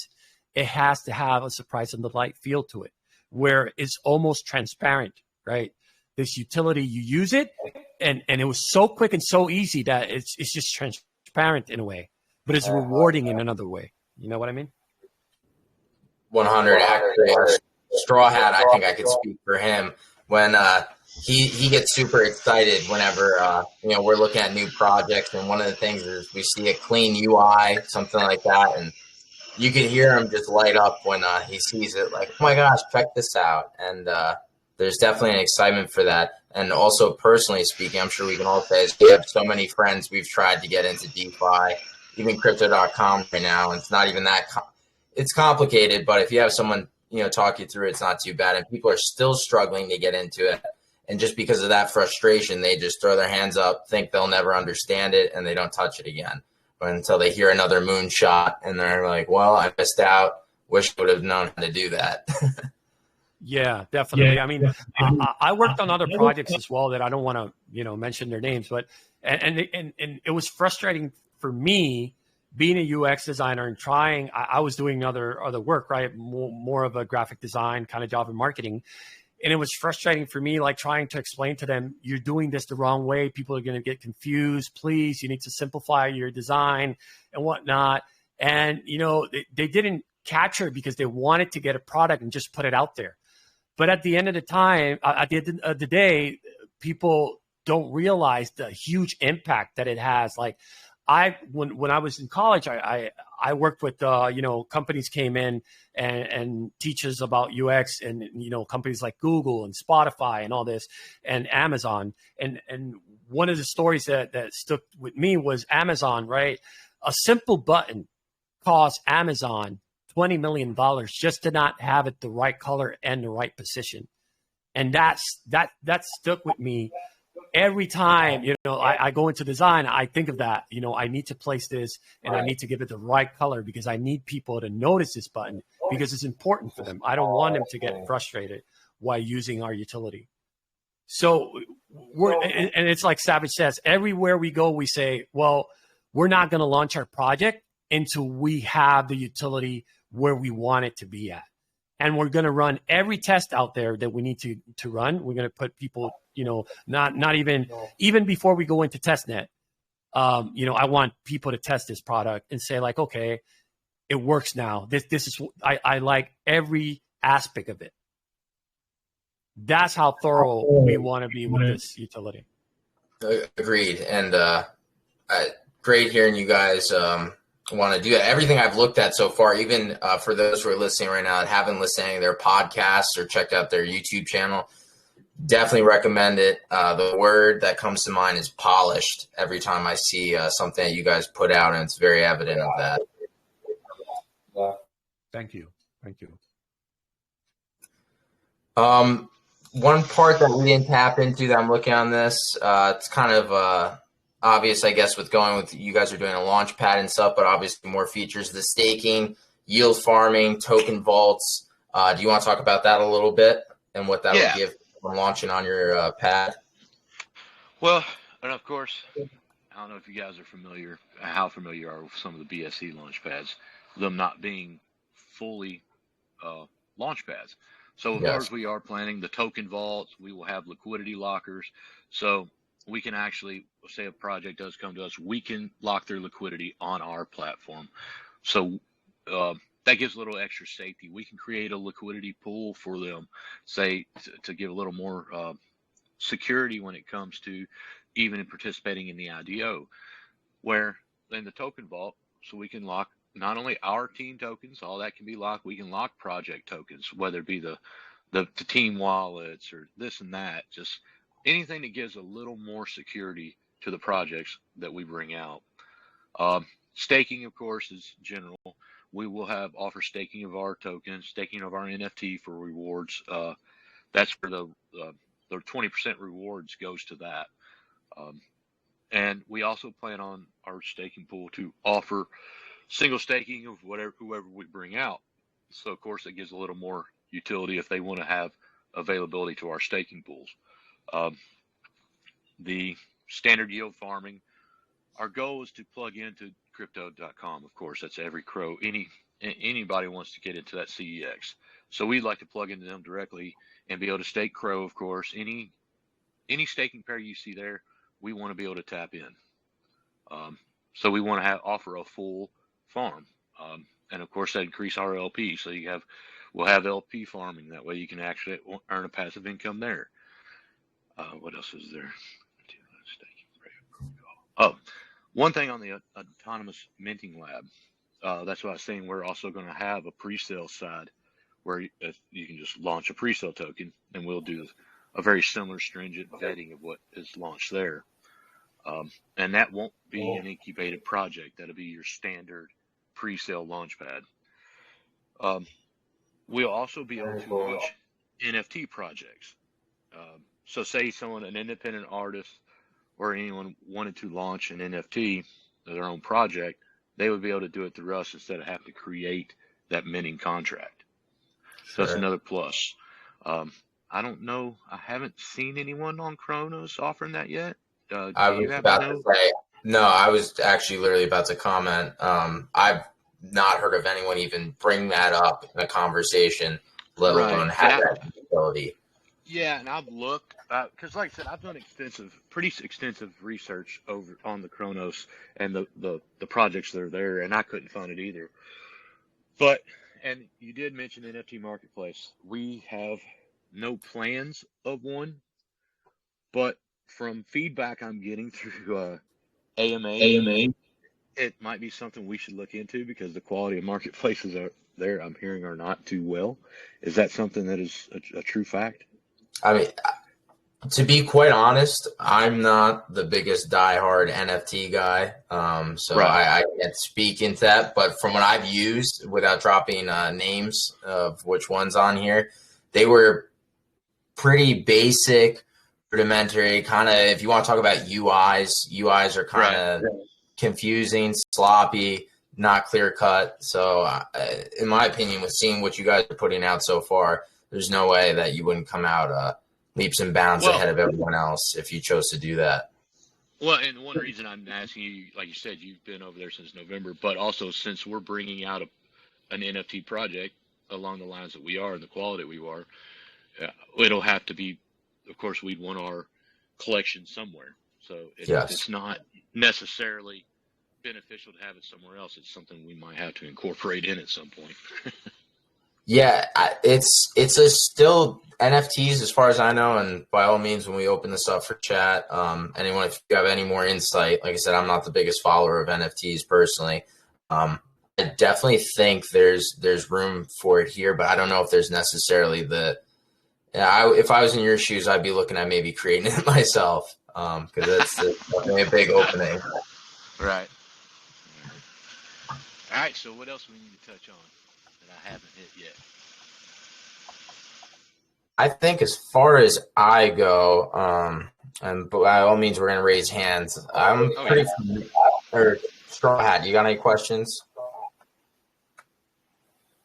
it has to have a surprise and delight feel to it, where it's almost transparent, right? This utility, you use it, and it was so quick and so easy that it's just transparent in a way, but it's rewarding in another way. You know what I mean? 100. Actually, Straw Hat, I think I could speak for him when he gets super excited whenever we're looking at new projects, and one of the things is we see a clean UI, something like that, and you can hear him just light up when he sees it, like, oh my gosh, check this out. And there's definitely an excitement for that. And also, personally speaking, I'm sure we can all say is we have so many friends we've tried to get into DeFi, even crypto.com right now, and it's not even that it's complicated, but if you have someone talk you through it, it's not too bad. And people are still struggling to get into it. And just because of that frustration, they just throw their hands up, think they'll never understand it, and they don't touch it again. But until they hear another moonshot, and they're like, well, I missed out. Wish I would have known how to do that. Yeah, definitely. Yeah. I mean, I worked on other projects as well that I don't want to, mention their names, but and it was frustrating for me being a UX designer and trying. I was doing other work, right? More of a graphic design kind of job in marketing. And it was frustrating for me, like trying to explain to them, you're doing this the wrong way. People are going to get confused. Please, you need to simplify your design and whatnot. And, they didn't capture it because they wanted to get a product and just put it out there. But at the end of the time, at the end of the day, people don't realize the huge impact that it has. Like when I was in college, I worked with, companies came in and teach us about UX and, companies like Google and Spotify and all this and Amazon. And one of the stories that stuck with me was Amazon, right? A simple button cost Amazon $20 million just to not have it the right color and the right position. And that stuck with me. Every time, I go into design, I think of that, I need to place this and I need to give it the right color because I need people to notice this button because it's important for them. I don't want them to get frustrated while using our utility. So and it's like Savage says, everywhere we go, we say, well, we're not going to launch our project until we have the utility where we want it to be at. And we're going to run every test out there that we need to run. We're going to put people, not even before we go into testnet. I want people to test this product and say like, okay, it works now. This is, I like every aspect of it. That's how thorough we want to be with this utility. Agreed. And great hearing you guys want to do that. Everything I've looked at so far, even for those who are listening right now that haven't listened to any of their podcasts or checked out their YouTube channel, definitely recommend it. The word that comes to mind is polished every time I see something that you guys put out, and it's very evident of that. Thank you. One part that we didn't tap into that I'm looking on this, it's kind of obvious, I guess, with going with you guys are doing a launch pad and stuff, but obviously more features, the staking, yield farming, token vaults. Do you want to talk about that a little bit and what that will give from launching on your pad? Well, and of course, I don't know if you guys are familiar, how familiar you are with some of the BSC launch pads, them not being fully launch pads. So as far as we are planning the token vaults, we will have liquidity lockers. So we can actually, say a project does come to us, we can lock their liquidity on our platform. So that gives a little extra safety. We can create a liquidity pool for them, say, to give a little more security when it comes to even participating in the IDO, where in the token vault, so we can lock not only our team tokens, all that can be locked, we can lock project tokens, whether it be the team wallets or this and that, just anything that gives a little more security to the projects that we bring out. Staking, of course, is general. We will have offer staking of our tokens, staking of our NFT for rewards. That's where the 20% rewards goes to that. And we also plan on our staking pool to offer single staking of whoever we bring out. So of course it gives a little more utility if they want to have availability to our staking pools. The standard yield farming, our goal is to plug into crypto.com. Of course, that's every crow. Anybody wants to get into that CEX. So we'd like to plug into them directly and be able to stake crow, of course. Any staking pair you see there, we want to be able to tap in. So we want to offer a full farm, and of course that increase our LP. So we'll have LP farming. That way you can actually earn a passive income there. What else is there? Oh, one thing on the autonomous minting lab. That's what I was saying. We're also going to have a pre-sale side where you can just launch a pre-sale token, and we'll do a very similar stringent vetting of what is launched there. And that won't be an incubated project. That'll be your standard pre-sale launch pad. We'll also be able to launch NFT projects. So say an independent artist or anyone wanted to launch an NFT, their own project, they would be able to do it through us instead of having to create that minting contract. So that's another plus. I don't know. I haven't seen anyone on Cronos offering that yet. I was about to say, no, I was actually literally about to comment. I've not heard of anyone even bring that up in a conversation, let alone have that ability. Yeah, and I've looked, because like I said, I've done pretty extensive research over on the Cronos and the projects that are there, and I couldn't find it either. But, and you did mention NFT Marketplace. We have no plans of one, but from feedback I'm getting through AMA, it might be something we should look into because the quality of marketplaces are there, I'm hearing, are not too well. Is that something that is a true fact? I mean, to be quite honest, I'm not the biggest diehard NFT guy, so I can't speak into that. But from what I've used, without dropping names of which one's on here, they were pretty basic, rudimentary, kind of, if you want to talk about UIs are kind of confusing, sloppy, not clear cut. So in my opinion, with seeing what you guys are putting out so far, there's no way that you wouldn't come out leaps and bounds ahead of everyone else if you chose to do that. Well, and one reason I'm asking you, like you said, you've been over there since November, but also since we're bringing out an NFT project along the lines that we are and the quality we are, it'll have to be, of course, we'd want our collection somewhere. So it's not necessarily beneficial to have it somewhere else. It's something we might have to incorporate in at some point. Yeah, it's still NFTs as far as I know, and by all means, when we open this up for chat, anyone, if you have any more insight, like I said, I'm not the biggest follower of NFTs personally. I definitely think there's room for it here, but I don't know if there's necessarily if I was in your shoes, I'd be looking at maybe creating it myself, because it's definitely a big opening. Right. All right, so what else we need to touch on that I haven't hit yet? I think as far as I go, and by all means, we're going to raise hands. I'm pretty or Straw Hat, you got any questions?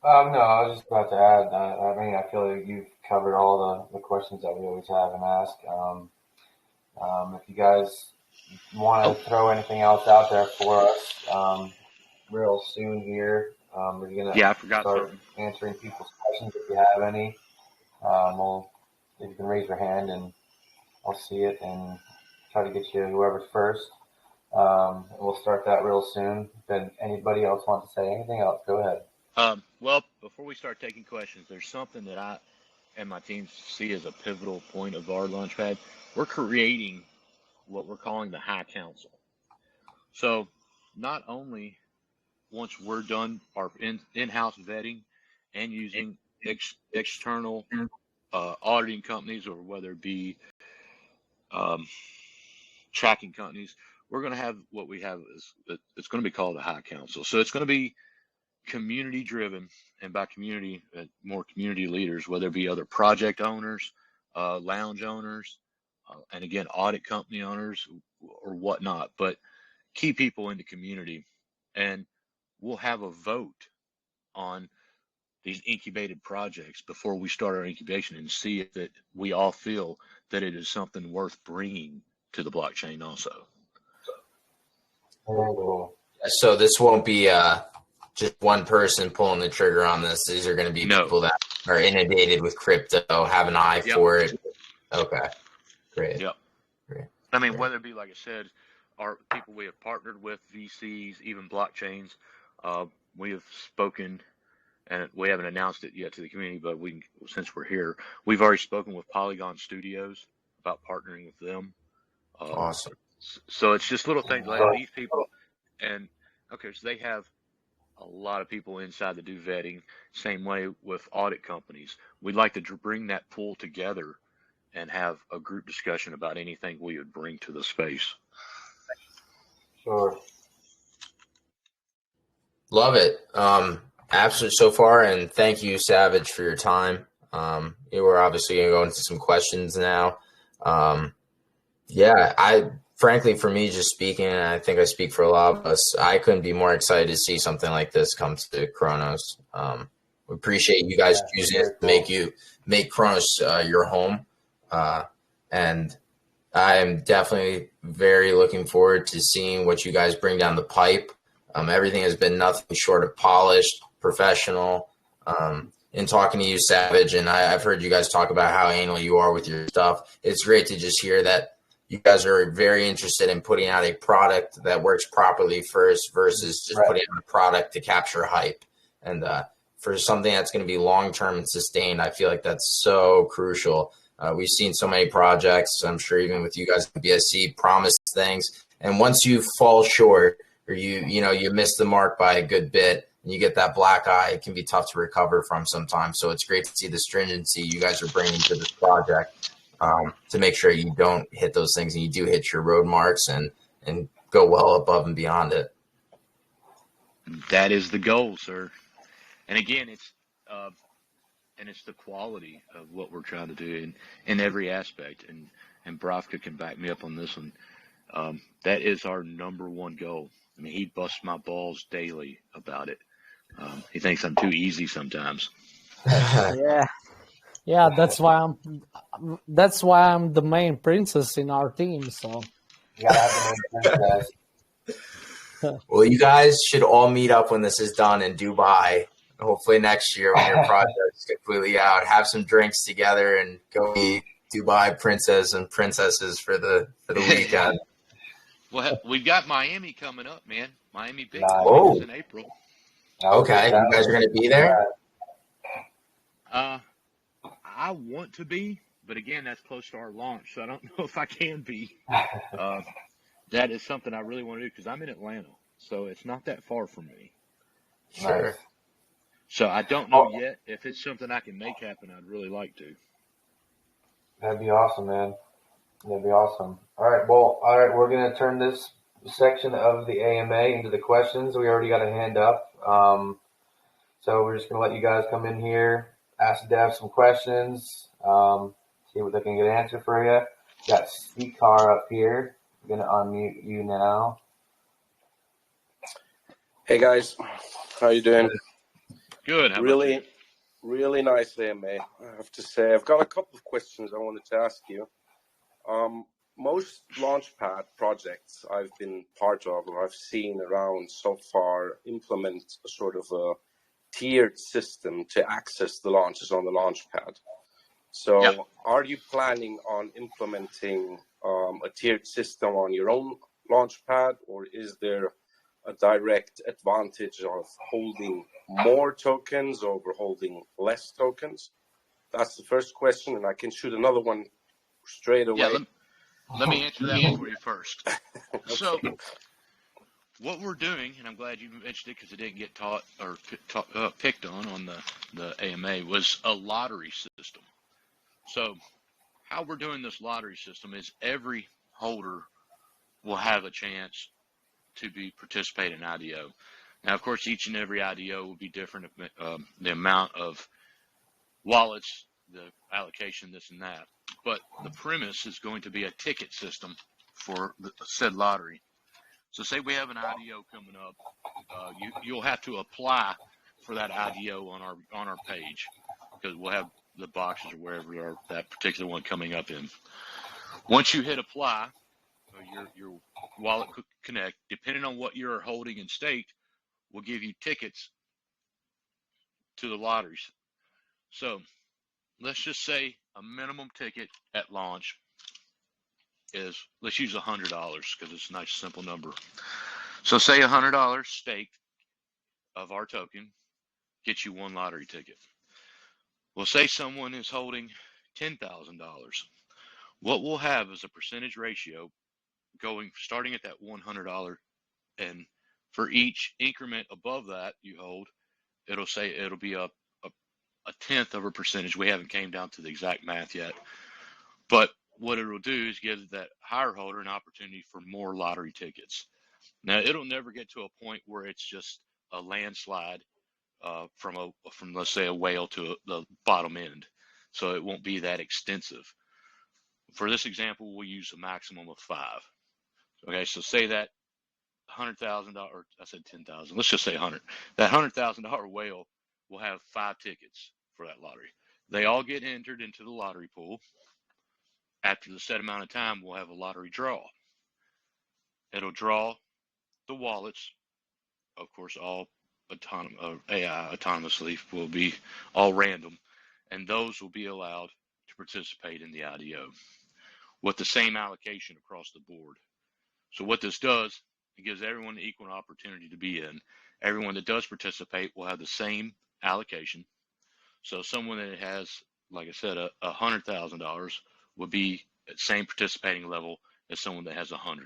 No, I was just about to add, I mean, I feel like you've covered all the questions that we always have and ask. If you guys want to throw anything else out there for us, real soon here, we're going to start answering people's questions if you have any. If you can raise your hand and I'll see it and try to get you whoever's first. We'll start that real soon. If anybody else wants to say anything else, go ahead. Well, before we start taking questions, there's something that I and my team see as a pivotal point of our Launchpad. We're creating what we're calling the High Council. So not only once we're done our in-house vetting and using external auditing companies, or whether it be tracking companies, we're going to have what we have is it's going to be called the High Council. So it's going to be community driven, and by community, more community leaders, whether it be other project owners, lounge owners, and again, audit company owners or whatnot, but key people in the community. And we'll have a vote on these incubated projects before we start our incubation and see if that we all feel that it is something worth bringing to the blockchain also. So this won't be just one person pulling the trigger on this. These are going to be people that are inundated with crypto, have an eye for it. Okay, great. Yep. Great. I mean, whether it be, like I said, our people we have partnered with, VCs, even blockchains, we have spoken, and we haven't announced it yet to the community, but since we're here, we've already spoken with Polygon Studios about partnering with them. Awesome. So it's just little things like these people, and so they have a lot of people inside that do vetting. Same way with audit companies. We'd like to bring that pool together and have a group discussion about anything we would bring to the space. Sure. Love it. Absolutely so far, and thank you, Savage, for your time. We're obviously going to go into some questions now. Frankly, for me, just speaking, and I think I speak for a lot of us, I couldn't be more excited to see something like this come to Cronos. We appreciate you guys choosing it to make Cronos your home. And I am definitely very looking forward to seeing what you guys bring down the pipe. Everything has been nothing short of polished, professional. In talking to you, Savage, and I've heard you guys talk about how anal you are with your stuff. It's great to just hear that you guys are very interested in putting out a product that works properly first versus just putting out a product to capture hype. And for something that's going to be long-term and sustained, I feel like that's so crucial. We've seen so many projects, I'm sure even with you guys at BSC, promise things. And once you fall short or you miss the mark by a good bit and you get that black eye, it can be tough to recover from sometimes. So it's great to see the stringency you guys are bringing to this project. To make sure you don't hit those things and you do hit your road marks and go well above and beyond it. That is the goal, sir. And again, it's the quality of what we're trying to do in every aspect. And Bravka can back me up on this one. That is our number one goal. I mean, he busts my balls daily about it. He thinks I'm too easy sometimes. Yeah. Yeah, that's why I'm the main princess in our team. So You gotta have the main princess. Well, you guys should all meet up when this is done in Dubai. Hopefully next year when your project's completely out, have some drinks together and go meet Dubai princess and princesses for the weekend. Well, we've got Miami coming up, man. Miami Big Nice. Boy is in April. Okay, you guys are going to be there? I want to be, but again, that's close to our launch, so I don't know if I can be. That is something I really want to do because I'm in Atlanta, so it's not that far from me. Sure. So I don't know yet. If it's something I can make happen, I'd really like to. That'd be awesome, man. That'd be awesome. All right, we're going to turn this section of the AMA into the questions. We already got a hand up. So we're just going to let you guys come in here, ask Dev some questions, see what they can get answered for you. Got C-Car up here. I'm going to unmute you now. Hey guys, how you doing? Good. How really nice AMA. I have to say, I've got a couple of questions I wanted to ask you. Most Launchpad projects I've been part of or I've seen around so far implement a sort of a tiered system to access the launches on the Launchpad. So Are you planning on implementing a tiered system on your own Launchpad, or is there a direct advantage of holding more tokens over holding less tokens? That's the first question, and I can shoot another one straight away. Yeah, let me answer that one for you first. Okay. So what we're doing, and I'm glad you mentioned it because it didn't get taught or picked on the AMA, was a lottery system. So how we're doing this lottery system is every holder will have a chance to participate in IDO. Now, of course, each and every IDO will be different. The amount of wallets, the allocation, this and that. But the premise is going to be a ticket system for the said lottery. So say we have an IDO coming up, you'll have to apply for that IDO on our page because we'll have the boxes or wherever that particular one coming up in. Once you hit apply, your wallet could connect. Depending on what you're holding and staked, will give you tickets to the lotteries. So let's just say a minimum ticket at launch is, let's use $100 because it's a nice simple number. So say $100 staked of our token gets you one lottery ticket. Well, say someone is holding $10,000. What we'll have is a percentage ratio starting at that $100, and for each increment above that you hold, it'll be a tenth of a percentage. We haven't came down to the exact math yet, but what it'll do is give that higher holder an opportunity for more lottery tickets. Now, it'll never get to a point where it's just a landslide from let's say a whale to the bottom end. So it won't be that extensive. For this example, we'll use a maximum of 5. Okay, so say that $100,000, I said 10,000. Let's just say 100. That $100,000 whale will have 5 tickets for that lottery. They all get entered into the lottery pool. After the set amount of time, we'll have a lottery draw. It'll draw the wallets, of course, all AI autonomously, will be all random, and those will be allowed to participate in the IDO with the same allocation across the board. So what this does, it gives everyone an equal opportunity to be in. Everyone that does participate will have the same allocation. So someone that has, like I said, $100,000 would be at the same participating level as someone that has $100.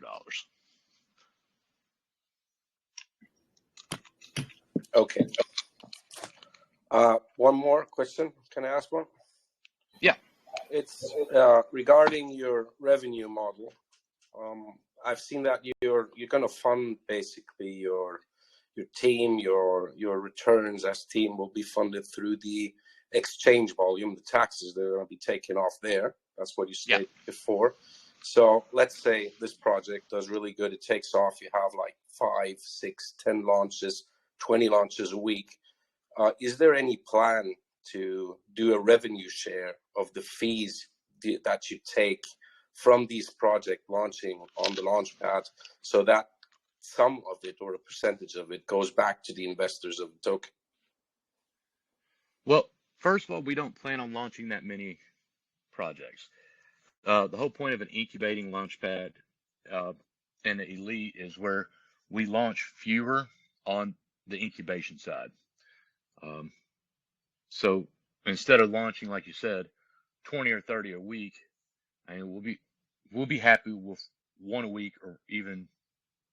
Okay. One more question. Can I ask one? Yeah. It's regarding your revenue model. I've seen that you're going to fund basically your team, your returns as team will be funded through the exchange volume, the taxes that are going to be taken off there. That's what you stated before. So let's say this project does really good. It takes off. You have like 5, 6, 10 launches, 20 launches a week. Is there any plan to do a revenue share of the fees that you take from these projects launching on the Launchpad, so that some of it or a percentage of it goes back to the investors of the token? Well, first of all, we don't plan on launching that many projects. The whole point of an incubating Launchpad and the Elite is where we launch fewer on the incubation side. So instead of launching, like you said, 20 or 30 a week, I mean, we'll be happy with one a week or even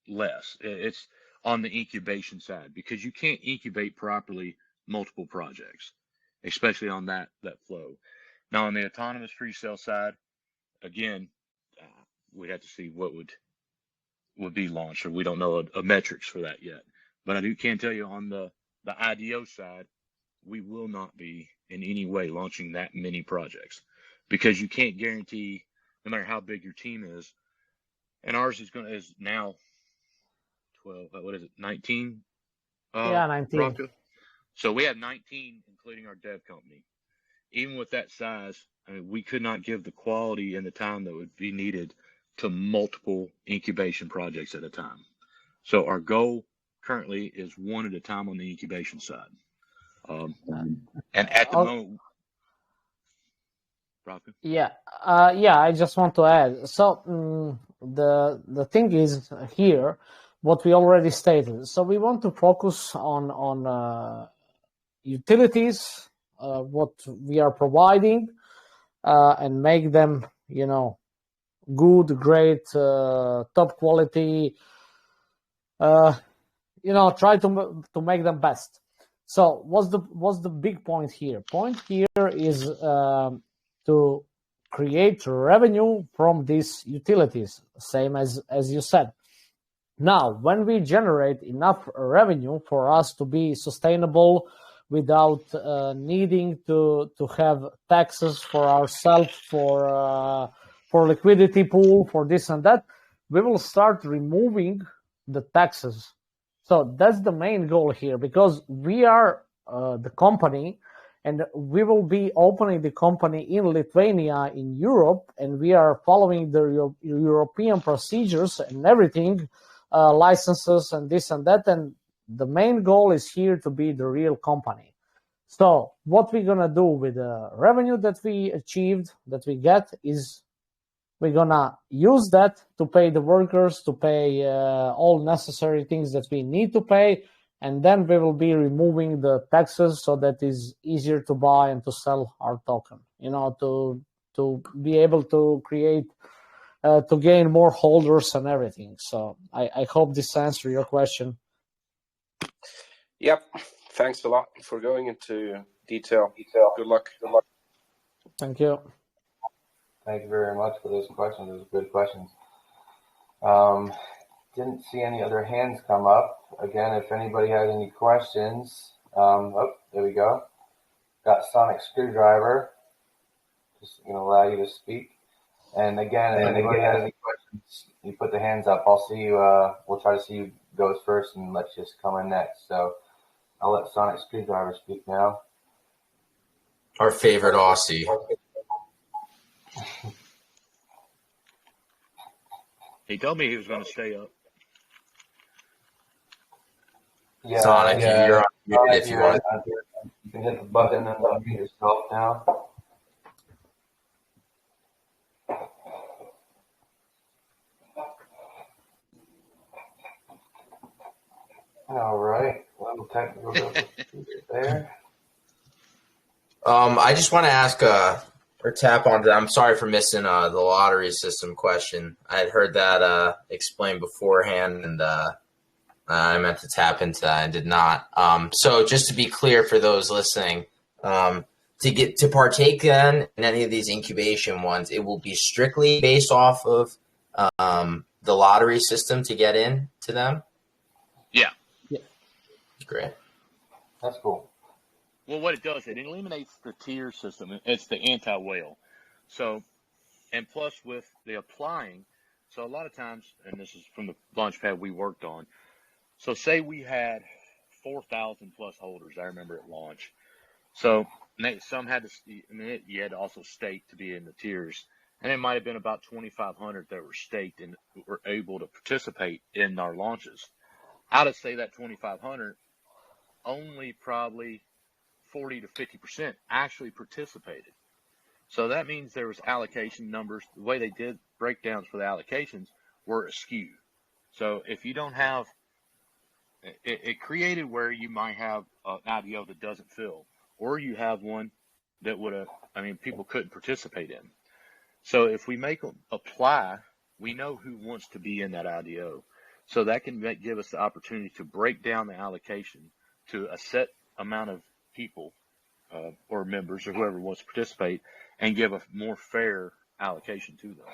less. It's on the incubation side, because you can't incubate properly multiple projects, especially on that flow. Now on the autonomous free cell side, again, we have to see what would be launched, or we don't know a metrics for that yet. But I can tell you on the IDO side, we will not be in any way launching that many projects, because you can't guarantee, no matter how big your team is. And ours is now 12. What is it? 19. Yeah, 19. Bronco. So we have 19, including our dev company. Even with that size, I mean, we could not give the quality and the time that would be needed to multiple incubation projects at a time. So our goal currently is one at a time on the incubation side. And at the moment, Bronco? Yeah, I just want to add. So the thing is here, what we already stated. So we want to focus on utilities, what we are providing, and make them, good, great, top quality. Try to make them best. So what's the big point here? Point here is to create revenue from these utilities, same as you said. Now, when we generate enough revenue for us to be sustainable without needing to have taxes for ourselves, for liquidity pool, for this and that, we will start removing the taxes. So that's the main goal here, because we are the company, and we will be opening the company in Lithuania, in Europe, and we are following the European procedures and everything, licenses and this and that. And the main goal is here to be the real company. So what we're going to do with the revenue that we achieved, that we get, is we're going to use that to pay the workers, to pay all necessary things that we need to pay. And then we will be removing the taxes, so that is easier to buy and to sell our token, to be able to create, to gain more holders and everything. So I hope this answers your question. Yep. Thanks a lot for going into detail. Good luck. Thank you. Thank you very much for those questions. Those are good questions. Didn't see any other hands come up. Again, if anybody has any questions, there we go. Got Sonic Screwdriver. Just going to allow you to speak. And again, if anybody has any questions, you put the hands up. I'll see you. We'll try to see who goes first, and let's just come in next. So I'll let Sonic Screwdriver speak now. Our favorite Aussie. He told me he was going to stay up. Yeah, Sonic, you're on mute if you want. You can hit the button and unmute yourself now. All right. Little technical difficulties there. I just want to ask or tap on that. I'm sorry for missing the lottery system question. I had heard that explained beforehand, and I meant to tap into that and did not. So just to be clear for those listening, to partake then in any of these incubation ones, it will be strictly based off of the lottery system to get in to them? Yeah. Great. That's cool. Well, what it does, it eliminates the tier system. It's the anti-whale. So, and plus with the applying, so a lot of times, and this is from the Launchpad we worked on, so say we had 4,000 plus holders, I remember at launch. So some had to, you had to also stake to be in the tiers. And it might have been about 2,500 that were staked and were able to participate in our launches. Out of, say, that 2,500, only probably 40 to 50% actually participated. So that means there was allocation numbers. The way they did breakdowns for the allocations were askew. So if you don't have, it created where you might have an IDO that doesn't fill, or you have one that would have, people couldn't participate in. So if we make them apply, we know who wants to be in that IDO. So that can give us the opportunity to break down the allocation to a set amount of people or members or whoever wants to participate, and give a more fair allocation to them.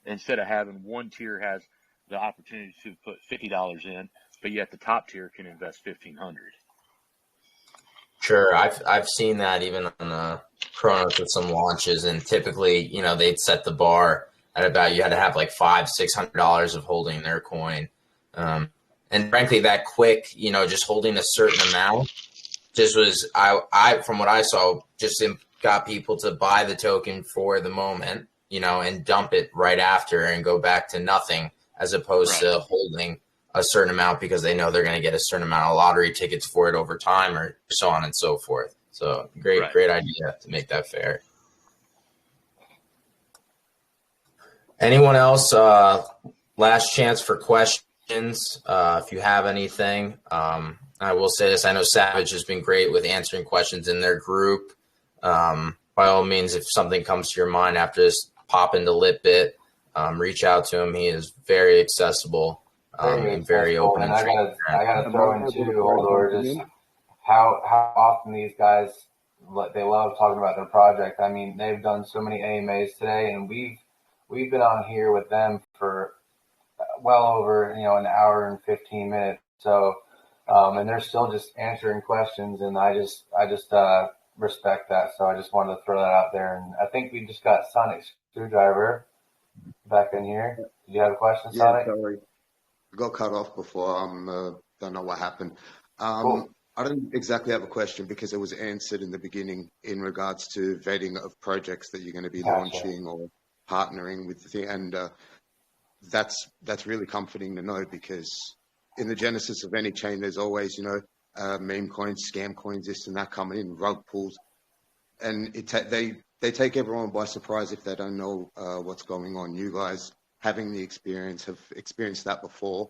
Instead of having one tier has the opportunity to put $50 in, but yet the top tier can invest $1,500. Sure, I've seen that even on Cronos with some launches, and typically, they'd set the bar at about, you had to have like $500-$600 of holding their coin, and frankly, that quick, just holding a certain amount, just was I from what I saw, just got people to buy the token for the moment, and dump it right after and go back to nothing, as opposed to holding a certain amount because they know they're going to get a certain amount of lottery tickets for it over time, or so on and so forth. So great idea to make that fair. Anyone else? Last chance for questions. If you have anything, I will say this. I know Savage has been great with answering questions in their group. By all means, if something comes to your mind after this, pop into LitBit, reach out to him. He is very accessible. And very open. And I gotta throw in too, Holdor, just how often these guys, they love talking about their project. They've done so many AMAs today, and we've been on here with them for well over an hour and 15 minutes. So, and they're still just answering questions, and I just respect that. So I just wanted to throw that out there. And I think we just got Sonic Screwdriver back in here. Did you have a question, Sonic? Sorry. Got cut off before. Don't know what happened. Cool. I don't exactly have a question because it was answered in the beginning in regards to vetting of projects that you're going to be launching or partnering with the thing, and that's really comforting to know, because in the genesis of any chain, there's always meme coins, scam coins, this and that coming in, rug pulls, and they take everyone by surprise if they don't know what's going on. You guys, having the experience, have experienced that before,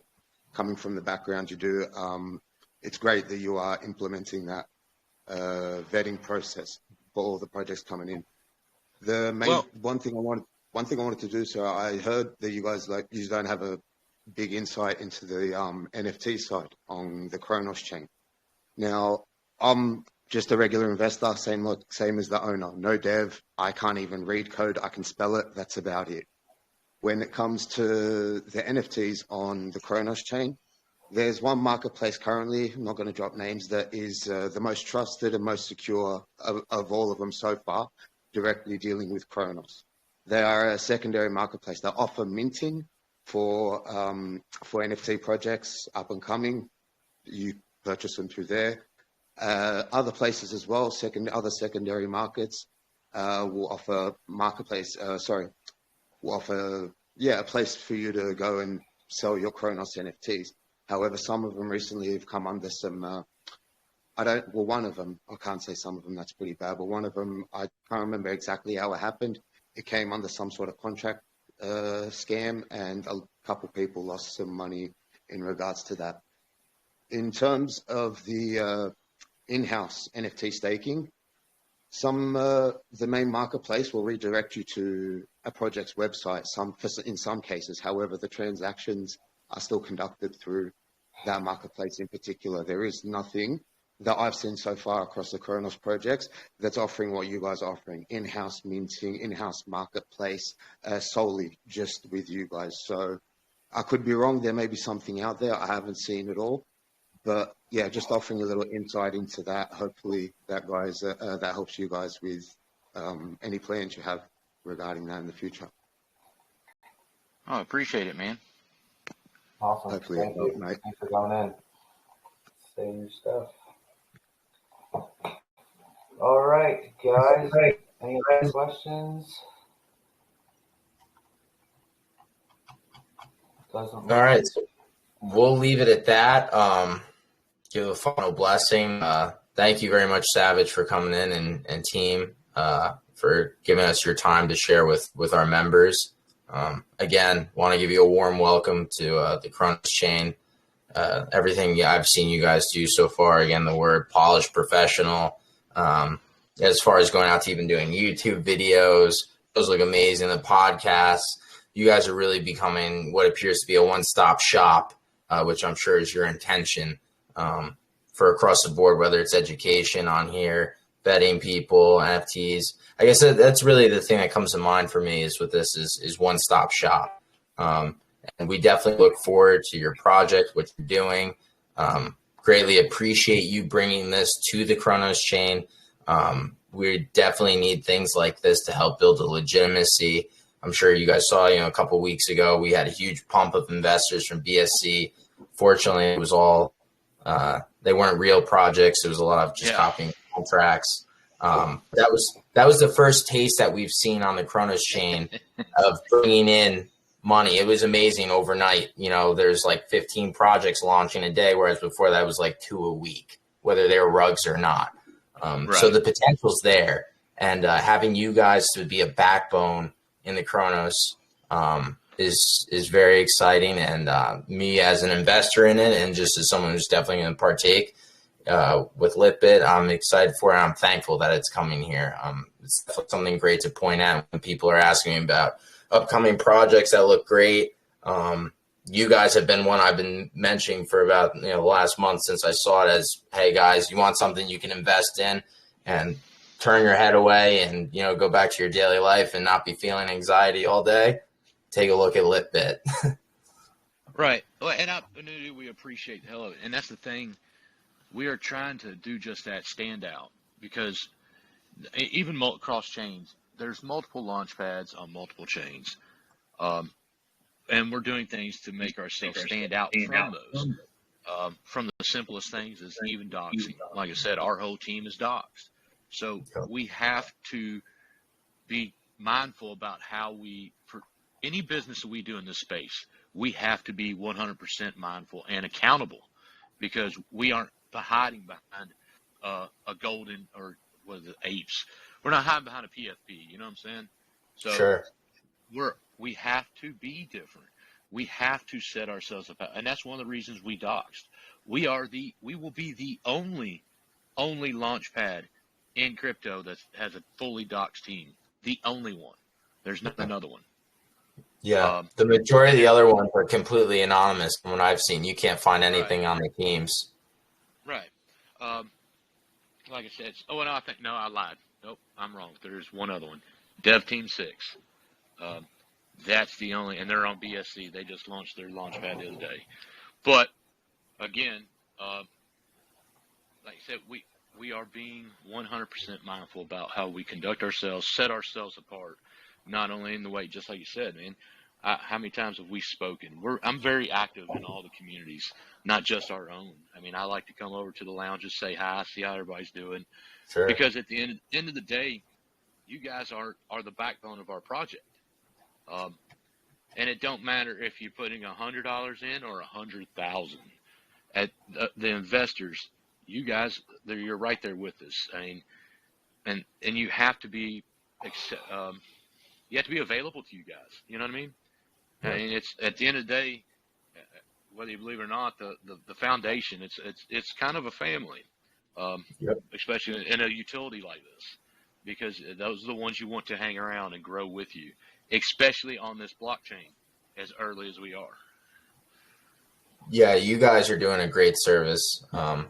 coming from the background you do. It's great that you are implementing that vetting process for all the projects coming in. The main one thing I wanted to do, so I heard that you guys you don't have a big insight into the NFT side on the Cronos chain. Now, I'm just a regular investor, same as the owner. No dev. I can't even read code. I can spell it. That's about it. When it comes to the NFTs on the Cronos chain, there's one marketplace currently, I'm not going to drop names, that is the most trusted and most secure of all of them so far, directly dealing with Cronos. They are a secondary marketplace that offer minting for NFT projects up and coming. You purchase them through there. Other places as well, other secondary markets will offer a place for you to go and sell your Cronos NFTs. However, some of them recently have come under some, one of them, I can't say some of them, that's pretty bad, but one of them, I can't remember exactly how it happened. It came under some sort of contract scam, and a couple people lost some money in regards to that. In terms of the in-house NFT staking, the main marketplace will redirect you to a project's website. In some cases, however, the transactions are still conducted through that marketplace in particular. There is nothing that I've seen so far across the Cronos projects that's offering what you guys are offering: in-house minting, in-house marketplace, solely just with you guys. So I could be wrong. There may be something out there. I haven't seen it all. But yeah, just offering a little insight into that. Hopefully that helps you guys with any plans you have regarding that in the future. Oh, I appreciate it, man. Awesome. Hopefully Thank you. mate. Thanks for coming in. Say your stuff. All right, guys. Any other questions? All right, so we'll leave it at that. Give a final blessing. Thank you very much, Savage, for coming in, and team, for giving us your time to share with our members. Again, want to give you a warm welcome to the Cronos chain. Everything I've seen you guys do so far, again, the word polished professional, as far as going out to even doing YouTube videos, those look amazing. The podcasts, you guys are really becoming what appears to be a one-stop shop, which I'm sure is your intention, for across the board, whether it's education on here, vetting people, NFTs. I guess that's really the thing that comes to mind for me is with this is one-stop shop. And we definitely look forward to your project, what you're doing. Greatly appreciate you bringing this to the Cronos chain. We definitely need things like this to help build a legitimacy. I'm sure you guys saw, a couple of weeks ago, we had a huge pump of investors from BSC. Fortunately, it was all, they weren't real projects. It was a lot of just copying contracts. That was the first taste that we've seen on the Cronos chain of bringing in money. It was amazing overnight. There's like 15 projects launching a day, whereas before that was like 2 a week, whether they were rugs or not. So the potential's there, and having you guys to be a backbone in the Cronos is very exciting. And me as an investor in it, and just as someone who's definitely going to partake with LitBit, I'm excited for it. I'm thankful that it's coming here. It's something great to point out when people are asking me about upcoming projects that look great. You guys have been one I've been mentioning for about the last month since I saw it as, hey guys, you want something you can invest in and turn your head away and go back to your daily life and not be feeling anxiety all day. Take a look at LitBit. Right. Well, and we appreciate the hell of it. And that's the thing. We are trying to do just that, stand out, because even cross chains, there's multiple launch pads on multiple chains. And we're doing things to make ourselves stand out from those. From the simplest things is even doxing. Like I said, our whole team is doxed. So we have to be mindful about how for any business that we do in this space, we have to be 100% mindful and accountable, because we aren't hiding behind a golden or apes. We're not hiding behind a PFP. You know what I'm saying? So sure. We have to be different. We have to set ourselves apart, and that's one of the reasons we doxed. We will be the only launch pad in crypto that has a fully doxed team. The only one. There's not another one. Yeah, the majority of the other ones are completely anonymous. From what I've seen, you can't find anything on the teams. Right. Like I said. Oh, and I lied. Nope, I'm wrong. There's one other one. Dev Team 6. That's the only, and they're on BSC. They just launched their launchpad the other day. But again, like I said, we are being 100% mindful about how we conduct ourselves, set ourselves apart, not only in the way, just like you said, man. How many times have we spoken? I'm very active in all the communities, not just our own. I mean, I like to come over to the lounges, say hi, see how everybody's doing. Sure. Because at the end of the day, you guys are the backbone of our project. And it don't matter if you're putting $100 in or 100,000. At the investors, you guys, you're right there with us. I mean, and you have to be, available to you guys. You know what I mean? I mean, it's at the end of the day, whether you believe it or not, the foundation, it's kind of a family, especially in a utility like this, because those are the ones you want to hang around and grow with you, especially on this blockchain as early as we are. Yeah, you guys are doing a great service. And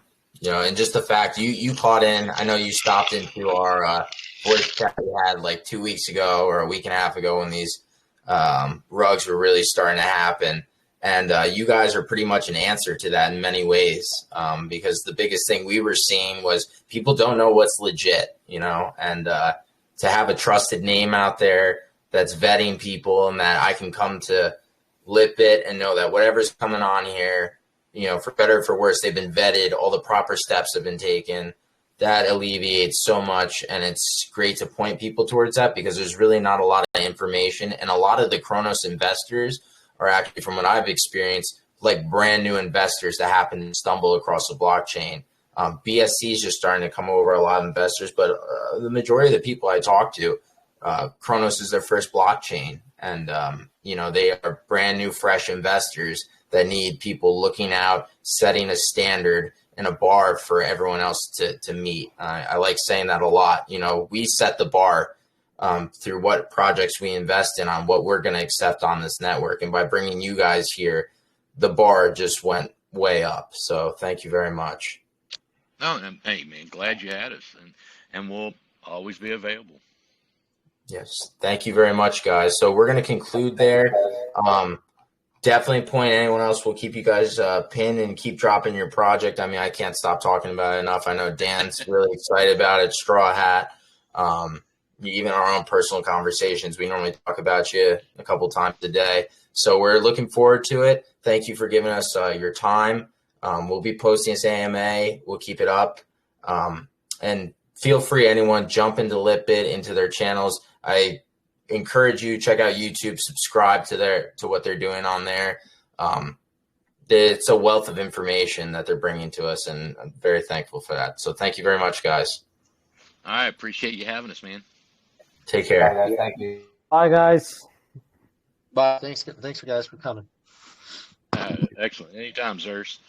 just the fact you caught in, I know you stopped into our voice chat we had like 2 weeks ago or a week and a half ago when these rugs were really starting to happen. And you guys are pretty much an answer to that in many ways, because the biggest thing we were seeing was people don't know what's legit, and to have a trusted name out there that's vetting people, and that I can come to LitBit and know that whatever's coming on here, for better or for worse, they've been vetted, all the proper steps have been taken. that alleviates so much, and it's great to point people towards that because there's really not a lot of information, and a lot of the Cronos investors are actually, from what I've experienced, like brand new investors that happen to stumble across the blockchain. BSC is just starting to come over a lot of investors, but the majority of the people I talk to, Cronos is their first blockchain, and they are brand new, fresh investors that need people looking out, setting a standard and a bar for everyone else to meet. I like saying that a lot. We set the bar through what projects we invest in on what we're going to accept on this network. And by bringing you guys here, the bar just went way up. So thank you very much. No, hey, man, glad you had us, and we'll always be available. Yes. Thank you very much, guys. So we're going to conclude there. Definitely point anyone else. We'll keep you guys pinned and keep dropping your project. I mean, I can't stop talking about it enough. I know Dan's really excited about it. Straw Hat. Even our own personal conversations, we normally talk about you a couple times a day. So we're looking forward to it. Thank you for giving us your time. We'll be posting this AMA. We'll keep it up. And feel free, anyone, jump into LitBit, into their channels. I encourage you, check out YouTube, subscribe to what they're doing on there. It's a wealth of information that they're bringing to us, and I'm very thankful for that. So thank you very much, guys. I appreciate you having us, man. Take care. Bye, guys. Thank you. Bye, guys. Bye. Thanks, guys, for coming. Excellent. Anytime, Zers.